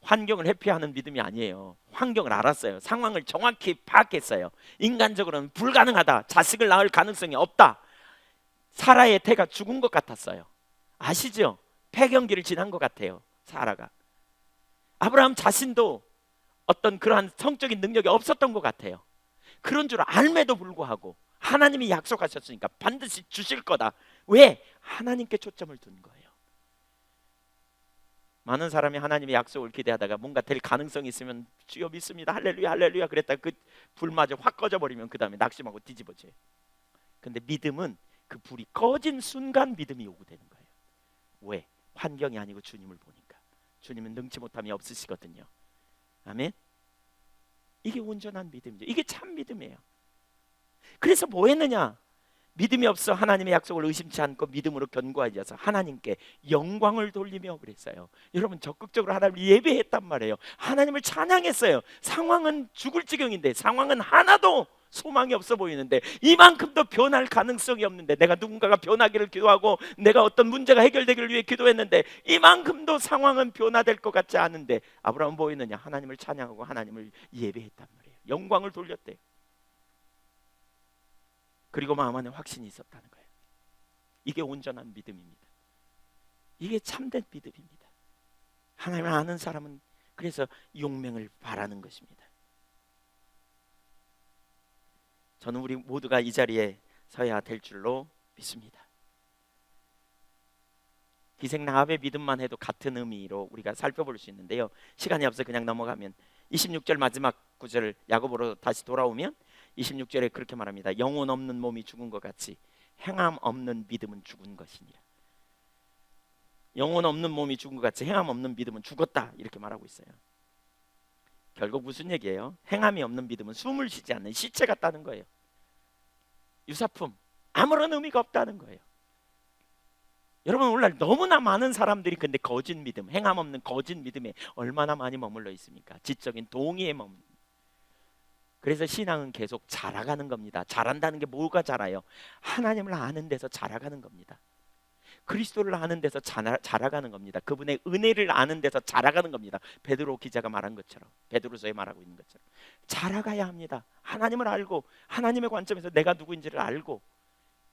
환경을 회피하는 믿음이 아니에요. 환경을 알았어요. 상황을 정확히 파악했어요. 인간적으로는 불가능하다, 자식을 낳을 가능성이 없다, 사라의 태가 죽은 것 같았어요. 아시죠? 폐경기를 지난 것 같아요, 사라가. 아브라함 자신도 어떤 그러한 성적인 능력이 없었던 것 같아요. 그런 줄 알매도 불구하고 하나님이 약속하셨으니까 반드시 주실 거다. 왜? 하나님께 초점을 둔 거예요. 많은 사람이 하나님의 약속을 기대하다가 뭔가 될 가능성이 있으면 주여 믿습니다, 할렐루야 할렐루야 그랬다 그 불마저 확 꺼져버리면 그 다음에 낙심하고 뒤집어져요. 근데 믿음은 그 불이 꺼진 순간 믿음이 오고 되는 거예요. 왜? 환경이 아니고 주님을 보니까. 주님은 능치 못함이 없으시거든요. 아멘. 이게 온전한 믿음이죠. 이게 참 믿음이에요. 그래서 뭐 했느냐? 믿음이 없어 하나님의 약속을 의심치 않고 믿음으로 견고해져서 하나님께 영광을 돌리며 그랬어요. 여러분 적극적으로 하나님을 예배했단 말이에요. 하나님을 찬양했어요. 상황은 죽을 지경인데, 상황은 하나도 소망이 없어 보이는데, 이만큼도 변할 가능성이 없는데, 내가 누군가가 변하기를 기도하고 내가 어떤 문제가 해결되기를 위해 기도했는데 이만큼도 상황은 변화될 것 같지 않은데 아브라함은 뭐 했느냐? 하나님을 찬양하고 하나님을 예배했단 말이에요. 영광을 돌렸대요. 그리고 마음 안에 확신이 있었다는 거예요. 이게 온전한 믿음입니다. 이게 참된 믿음입니다. 하나님을 아는 사람은 그래서 용맹을 바라는 것입니다. 저는 우리 모두가 이 자리에 서야 될 줄로 믿습니다. 기생 라합의 믿음만 해도 같은 의미로 우리가 살펴볼 수 있는데요. 시간이 없어 그냥 넘어가면 26절 마지막 구절 야고보로 다시 돌아오면 26절에 그렇게 말합니다. 영혼 없는 몸이 죽은 것 같이 행함 없는 믿음은 죽은 것이니라. 영혼 없는 몸이 죽은 것 같이 행함 없는 믿음은 죽었다 이렇게 말하고 있어요. 결국 무슨 얘기예요? 행함이 없는 믿음은 숨을 쉬지 않는 시체 같다는 거예요. 유사품, 아무런 의미가 없다는 거예요. 여러분 오늘날 너무나 많은 사람들이 근데 거짓 믿음, 행함 없는 거짓 믿음에 얼마나 많이 머물러 있습니까? 지적인 동의에 머물러. 그래서 신앙은 계속 자라가는 겁니다. 자란다는 게 뭐가 자라요? 하나님을 아는 데서 자라가는 겁니다. 그리스도를 아는 데서 자라가는 겁니다. 그분의 은혜를 아는 데서 자라가는 겁니다. 베드로 기자가 말한 것처럼, 베드로서에 말하고 있는 것처럼 자라가야 합니다. 하나님을 알고 하나님의 관점에서 내가 누구인지를 알고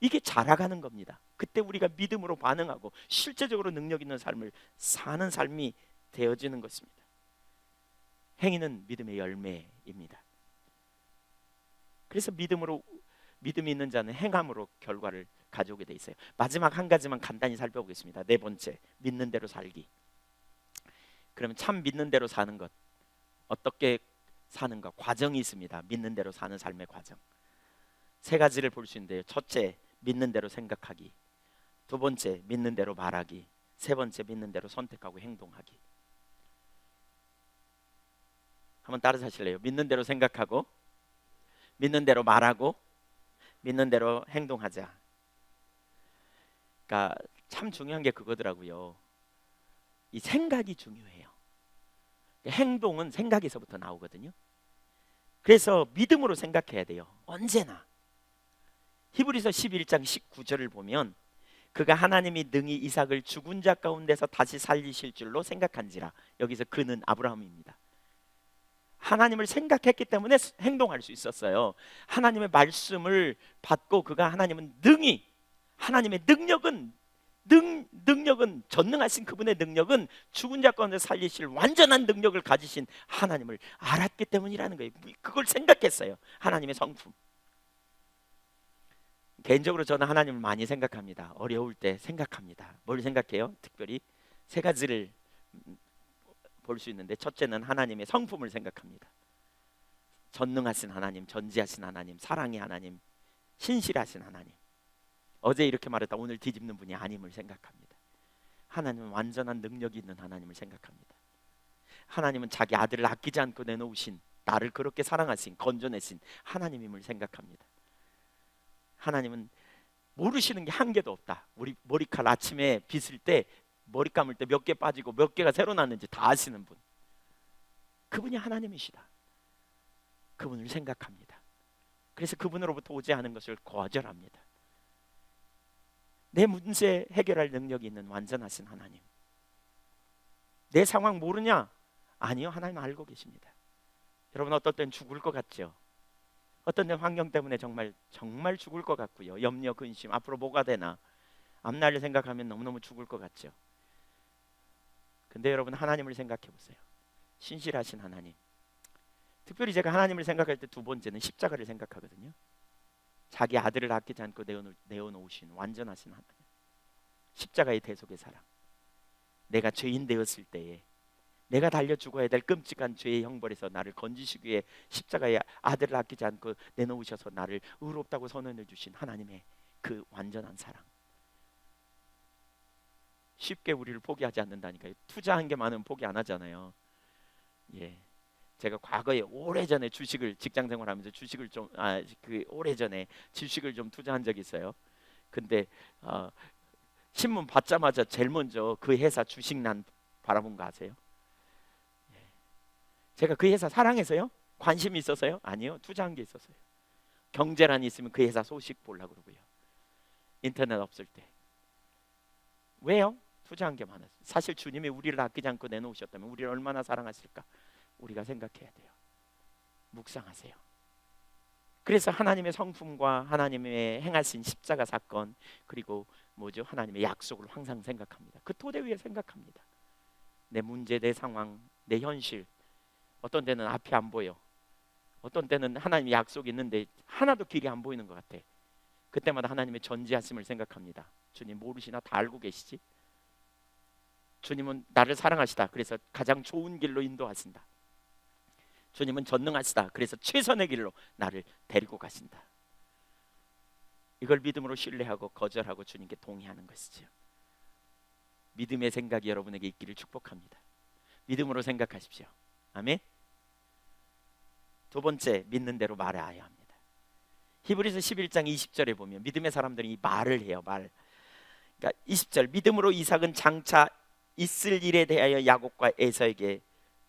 이게 자라가는 겁니다. 그때 우리가 믿음으로 반응하고 실제적으로 능력 있는 삶을 사는 삶이 되어지는 것입니다. 행위는 믿음의 열매입니다. 그래서 믿음이 있는 자는 행함으로 결과를 가져오게 돼 있어요. 마지막 한 가지만 간단히 살펴보겠습니다. 네 번째, 믿는 대로 살기. 그러면 참 믿는 대로 사는 것, 어떻게 사는가 과정이 있습니다. 믿는 대로 사는 삶의 과정. 세 가지를 볼 수 있는데요. 첫째, 믿는 대로 생각하기. 두 번째, 믿는 대로 말하기. 세 번째, 믿는 대로 선택하고 행동하기. 한번 따라서 하실래요? 믿는 대로 생각하고, 믿는 대로 말하고, 믿는 대로 행동하자. 그러니까 참 중요한 게 그거더라고요. 이 생각이 중요해요. 행동은 생각에서부터 나오거든요. 그래서 믿음으로 생각해야 돼요. 언제나. 히브리서 11장 19절을 보면 그가 하나님이 능히 이삭을 죽은 자 가운데서 다시 살리실 줄로 생각한지라. 여기서 그는 아브라함입니다. 하나님을 생각했기 때문에 행동할 수 있었어요. 하나님의 말씀을 받고 그가 하나님은 능히, 하나님의 능력은 전능하신 그분의 능력은 죽은 자 가운데 살리실 완전한 능력을 가지신 하나님을 알았기 때문이라는 거예요. 그걸 생각했어요. 하나님의 성품. 개인적으로 저는 하나님을 많이 생각합니다. 어려울 때 생각합니다. 뭘 생각해요? 특별히 세 가지를 볼 수 있는데, 첫째는 하나님의 성품을 생각합니다. 전능하신 하나님, 전지하신 하나님, 사랑의 하나님, 신실하신 하나님. 어제 이렇게 말했다 오늘 뒤집는 분이 아님을 생각합니다. 하나님은 완전한 능력이 있는 하나님을 생각합니다. 하나님은 자기 아들을 아끼지 않고 내놓으신, 나를 그렇게 사랑하신, 건져내신 하나님임을 생각합니다. 하나님은 모르시는 게 한 개도 없다. 우리 머리칼 아침에 빗을 때, 머리 감을 때 몇 개 빠지고 몇 개가 새로 났는지 다 아시는 분, 그분이 하나님이시다. 그분을 생각합니다. 그래서 그분으로부터 오지 않은 것을 거절합니다. 내 문제 해결할 능력이 있는 완전하신 하나님. 내 상황 모르냐? 아니요, 하나님 알고 계십니다. 여러분 어떨 땐 죽을 것 같죠? 어떤 땐 환경 때문에 정말 죽을 것 같고요. 염려, 근심, 앞으로 뭐가 되나, 앞날을 생각하면 너무너무 죽을 것 같죠. 근데 여러분 하나님을 생각해 보세요. 신실하신 하나님. 특별히 제가 하나님을 생각할 때 두 번째는 십자가를 생각하거든요. 자기 아들을 아끼지 않고 내어놓으신 완전하신 하나님. 십자가의 대속의 사랑. 내가 죄인 되었을 때에 내가 달려 죽어야 될 끔찍한 죄의 형벌에서 나를 건지시기 위해 십자가의 아들을 아끼지 않고 내놓으셔서 나를 의롭다고 선언해 주신 하나님의 그 완전한 사랑. 쉽게 우리를 포기하지 않는다니까요. 투자한 게 많으면 포기 안 하잖아요. 예, 제가 과거에 오래전에 주식을, 직장 생활하면서 주식을 좀 오래전에 주식을 좀 투자한 적이 있어요. 근데 신문 받자마자 제일 먼저 그 회사 주식 난 바라본 거 아세요? 예. 제가 그 회사 사랑해서요? 관심이 있어서요? 아니요, 투자한 게 있었어요. 경제란이 있으면 그 회사 소식 보려고 그러고요. 인터넷 없을 때. 왜요? 투자한 게 많았어요. 사실 주님이 우리를 아끼지 않고 내놓으셨다면 우리를 얼마나 사랑하실까 우리가 생각해야 돼요. 묵상하세요. 그래서 하나님의 성품과 하나님의 행하신 십자가 사건, 그리고 뭐죠? 하나님의 약속을 항상 생각합니다. 그 토대 위에 생각합니다. 내 문제, 내 상황, 내 현실, 어떤 때는 앞이 안 보여, 어떤 때는 하나님의 약속이 있는데 하나도 길이 안 보이는 것 같아. 그때마다 하나님의 전지하심을 생각합니다. 주님 모르시나? 다 알고 계시지? 주님은 나를 사랑하시다. 그래서 가장 좋은 길로 인도하신다. 주님은 전능하시다. 그래서 최선의 길로 나를 데리고 가신다. 이걸 믿음으로 신뢰하고 거절하고 주님께 동의하는 것이죠. 믿음의 생각이 여러분에게 있기를 축복합니다. 믿음으로 생각하십시오. 아멘. 두 번째, 믿는 대로 말해야 합니다. 히브리서 11장 20절에 보면 믿음의 사람들이 이 말을 해요. 말. 그러니까 20절, 믿음으로 이삭은 장차 있을 일에 대하여 야곱과 에서에게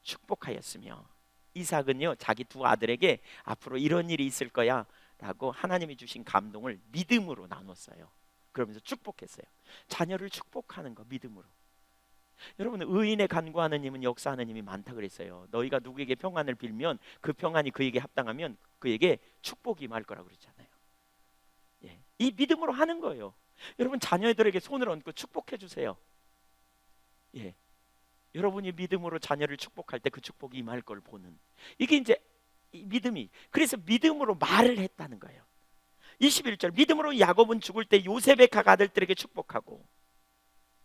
축복하였으며, 이삭은요 자기 두 아들에게 앞으로 이런 일이 있을 거야 라고 하나님이 주신 감동을 믿음으로 나눴어요. 그러면서 축복했어요. 자녀를 축복하는 거 믿음으로. 여러분, 의인의 간구하는 힘은 역사하는 힘이 많다 그랬어요. 너희가 누구에게 평안을 빌면 그 평안이 그에게 합당하면 그에게 축복이 임할 거라고 그랬잖아요. 예. 이 믿음으로 하는 거예요. 여러분, 자녀들에게 손을 얹고 축복해 주세요. 예. 여러분이 믿음으로 자녀를 축복할 때 그 축복이 임할 걸 보는, 이게 이제 이 믿음이, 그래서 믿음으로 말을 했다는 거예요. 21절, 믿음으로 야곱은 죽을 때 요셉의 각 아들들에게 축복하고,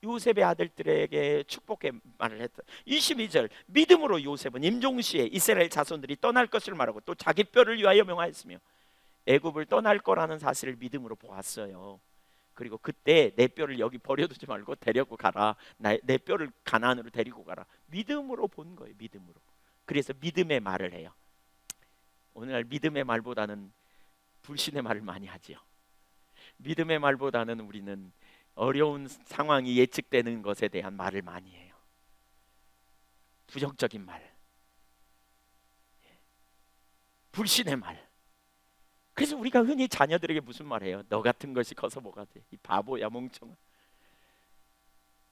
요셉의 아들들에게 축복의 말을 했다. 22절, 믿음으로 요셉은 임종시에 이스라엘 자손들이 떠날 것을 말하고 또 자기 뼈를 위하여 명하였으며, 애굽을 떠날 거라는 사실을 믿음으로 보았어요. 그리고 그때 내 뼈를 여기 버려두지 말고 데리고 가라. 내 뼈를 가나안으로 데리고 가라. 믿음으로 본 거예요. 믿음으로. 그래서 믿음의 말을 해요. 오늘날 믿음의 말보다는 불신의 말을 많이 하지요. 믿음의 말보다는 우리는 어려운 상황이 예측되는 것에 대한 말을 많이 해요. 부정적인 말, 불신의 말. 그래서 우리가 흔히 자녀들에게 무슨 말해요? 너 같은 것이 커서 뭐가 돼? 이 바보야, 멍청아.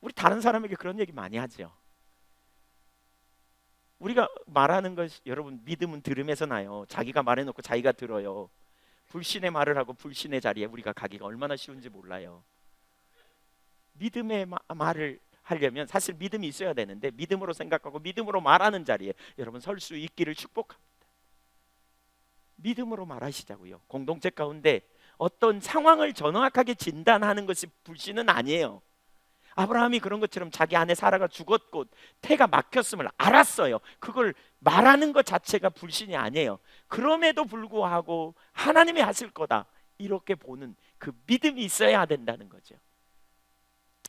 우리 다른 사람에게 그런 얘기 많이 하죠. 우리가 말하는 것, 여러분, 믿음은 들음에서 나요. 자기가 말해놓고 자기가 들어요. 불신의 말을 하고 불신의 자리에 우리가 가기가 얼마나 쉬운지 몰라요. 믿음의 말을 하려면 사실 믿음이 있어야 되는데, 믿음으로 생각하고 믿음으로 말하는 자리에 여러분 설 수 있기를 축복합니다. 믿음으로 말하시자고요. 공동체 가운데 어떤 상황을 정확하게 진단하는 것이 불신은 아니에요. 아브라함이 그런 것처럼 자기 아내 사라가 죽었고 태가 막혔음을 알았어요. 그걸 말하는 것 자체가 불신이 아니에요. 그럼에도 불구하고 하나님이 하실 거다, 이렇게 보는 그 믿음이 있어야 된다는 거죠.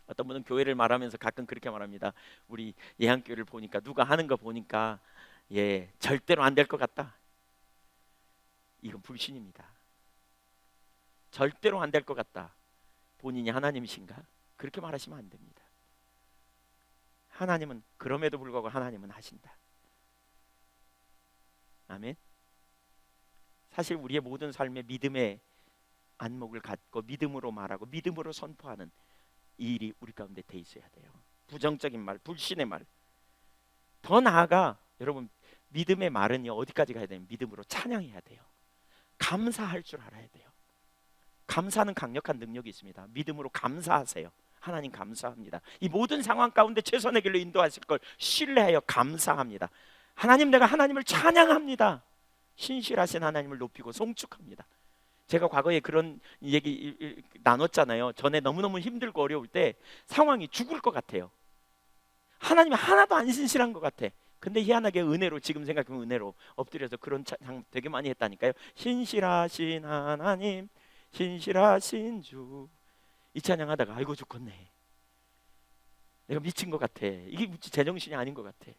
어떤 분은 교회를 말하면서 가끔 그렇게 말합니다. 우리 예한교회를 보니까, 누가 하는 거 보니까 절대로 안 될 것 같다. 이건 불신입니다. 절대로 안 될 것 같다. 본인이 하나님이신가? 그렇게 말하시면 안 됩니다. 하나님은, 그럼에도 불구하고 하나님은 하신다. 아멘. 사실 우리의 모든 삶에 믿음의 안목을 갖고 믿음으로 말하고 믿음으로 선포하는 이 일이 우리 가운데 돼 있어야 돼요. 부정적인 말, 불신의 말. 더 나아가 여러분, 믿음의 말은요 어디까지 가야 되냐면 믿음으로 찬양해야 돼요. 감사할 줄 알아야 돼요. 감사는 강력한 능력이 있습니다. 믿음으로 감사하세요. 하나님 감사합니다. 이 모든 상황 가운데 최선의 길로 인도하실 걸 신뢰하여 감사합니다. 하나님, 내가 하나님을 찬양합니다. 신실하신 하나님을 높이고 송축합니다. 제가 과거에 그런 얘기 나눴잖아요. 전에 너무너무 힘들고 어려울 때 상황이 죽을 것 같아요. 하나님이 하나도 안 신실한 것 같아. 근데 희한하게 은혜로, 지금 생각하면 은혜로 엎드려서 그런 찬양 되게 많이 했다니까요. 신실하신 하나님, 신실하신 주. 이 찬양하다가 아이고 죽겠네, 내가 미친 것 같아, 이게 제정신이 아닌 것 같아.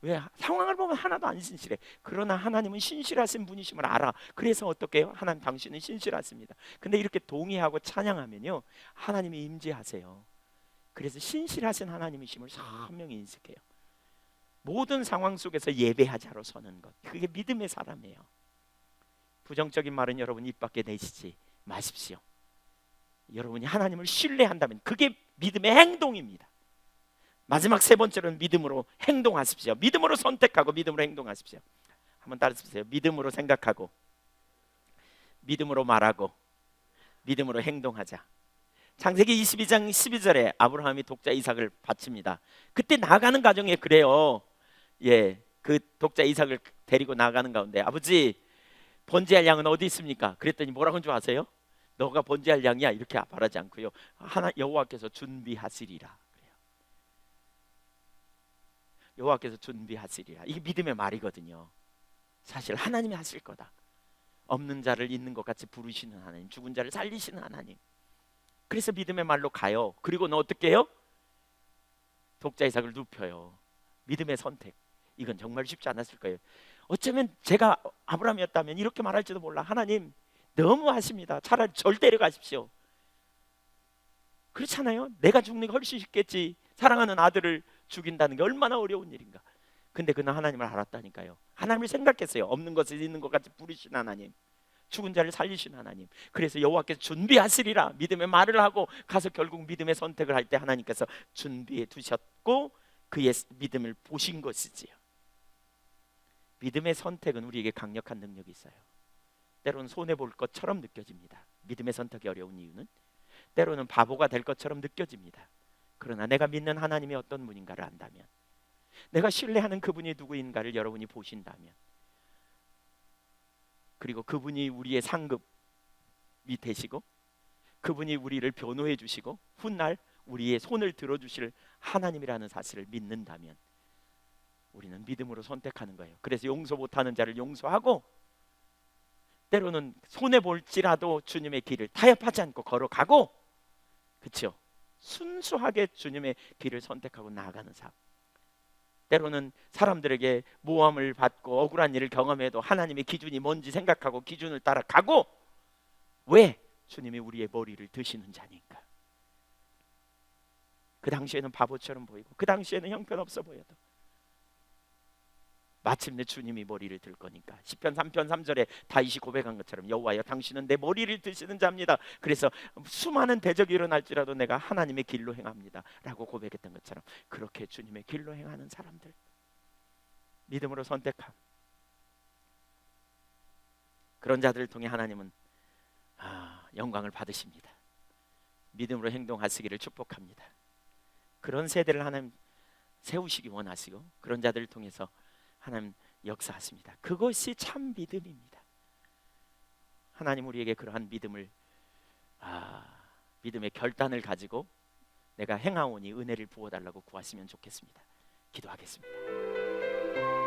왜? 상황을 보면 하나도 안 신실해. 그러나 하나님은 신실하신 분이심을 알아. 그래서 어떻게 해요? 하나님 당신은 신실하십니다. 근데 이렇게 동의하고 찬양하면요 하나님이 임재하세요. 그래서 신실하신 하나님이심을 선명히 인식해요. 모든 상황 속에서 예배하자로 서는 것, 그게 믿음의 사람이에요. 부정적인 말은 여러분 입 밖에 내시지 마십시오. 여러분이 하나님을 신뢰한다면 그게 믿음의 행동입니다. 마지막 세 번째로는 믿음으로 행동하십시오. 믿음으로 선택하고 믿음으로 행동하십시오. 한번 따라해보세요. 믿음으로 생각하고 믿음으로 말하고 믿음으로 행동하자. 창세기 22장 12절에 아브라함이 독자 이삭을 바칩니다. 그때 나가는 과정에 그래요. 예, 그 독자 이삭을 데리고 나가는 가운데 아버지, 번제할 양은 어디 있습니까? 그랬더니 뭐라고 한 줄 아세요? 너가 번제할 양이야 이렇게 말하지 않고요. 하나 여호와께서 준비하시리라. 그래요. 여호와께서 준비하시리라. 이게 믿음의 말이거든요. 사실 하나님이 하실 거다. 없는 자를 있는 것 같이 부르시는 하나님, 죽은 자를 살리시는 하나님. 그래서 믿음의 말로 가요. 그리고 너 어떻게 해요? 독자 이삭을 눕혀요. 믿음의 선택. 이건 정말 쉽지 않았을 거예요. 어쩌면 제가 아브라함이었다면 이렇게 말할지도 몰라. 하나님 너무 하십니다. 차라리 절 데려가십시오. 그렇잖아요. 내가 죽는 게 훨씬 쉽겠지. 사랑하는 아들을 죽인다는 게 얼마나 어려운 일인가. 근데 그는 하나님을 알았다니까요. 하나님을 생각했어요. 없는 것을 있는 것 같이 부르신 하나님, 죽은 자를 살리신 하나님. 그래서 여호와께서 준비하시리라 믿음의 말을 하고 가서 결국 믿음의 선택을 할 때 하나님께서 준비해 두셨고 그의 믿음을 보신 것이지요. 믿음의 선택은 우리에게 강력한 능력이 있어요. 때로는 손해볼 것처럼 느껴집니다. 믿음의 선택이 어려운 이유는 때로는 바보가 될 것처럼 느껴집니다. 그러나 내가 믿는 하나님이 어떤 분인가를 안다면, 내가 신뢰하는 그분이 누구인가를 여러분이 보신다면, 그리고 그분이 우리의 상급이 되시고 그분이 우리를 변호해 주시고 훗날 우리의 손을 들어주실 하나님이라는 사실을 믿는다면 우리는 믿음으로 선택하는 거예요. 그래서 용서 못하는 자를 용서하고 때로는 손해볼지라도 주님의 길을 타협하지 않고 걸어가고, 그렇죠? 순수하게 주님의 길을 선택하고 나아가는 삶. 때로는 사람들에게 모함을 받고 억울한 일을 경험해도 하나님의 기준이 뭔지 생각하고 기준을 따라가고, 왜? 주님이 우리의 머리를 드시는 자니까. 그 당시에는 바보처럼 보이고 그 당시에는 형편없어 보여도 마침내 주님이 머리를 들 거니까. 시편 3편 3절에 다윗이 고백한 것처럼 여호와여 당신은 내 머리를 드시는 자입니다. 그래서 수많은 대적이 일어날지라도 내가 하나님의 길로 행합니다 라고 고백했던 것처럼 그렇게 주님의 길로 행하는 사람들, 믿음으로 선택함, 그런 자들을 통해 하나님은 영광을 받으십니다. 믿음으로 행동하시기를 축복합니다. 그런 세대를 하나님 세우시기 원하시고 그런 자들을 통해서 하나님 역사하십니다. 그것이 참 믿음입니다. 하나님 우리에게 그러한 믿음을 믿음의 결단을 가지고 내가 행하오니 은혜를 부어달라고 구하시면 좋겠습니다. 기도하겠습니다.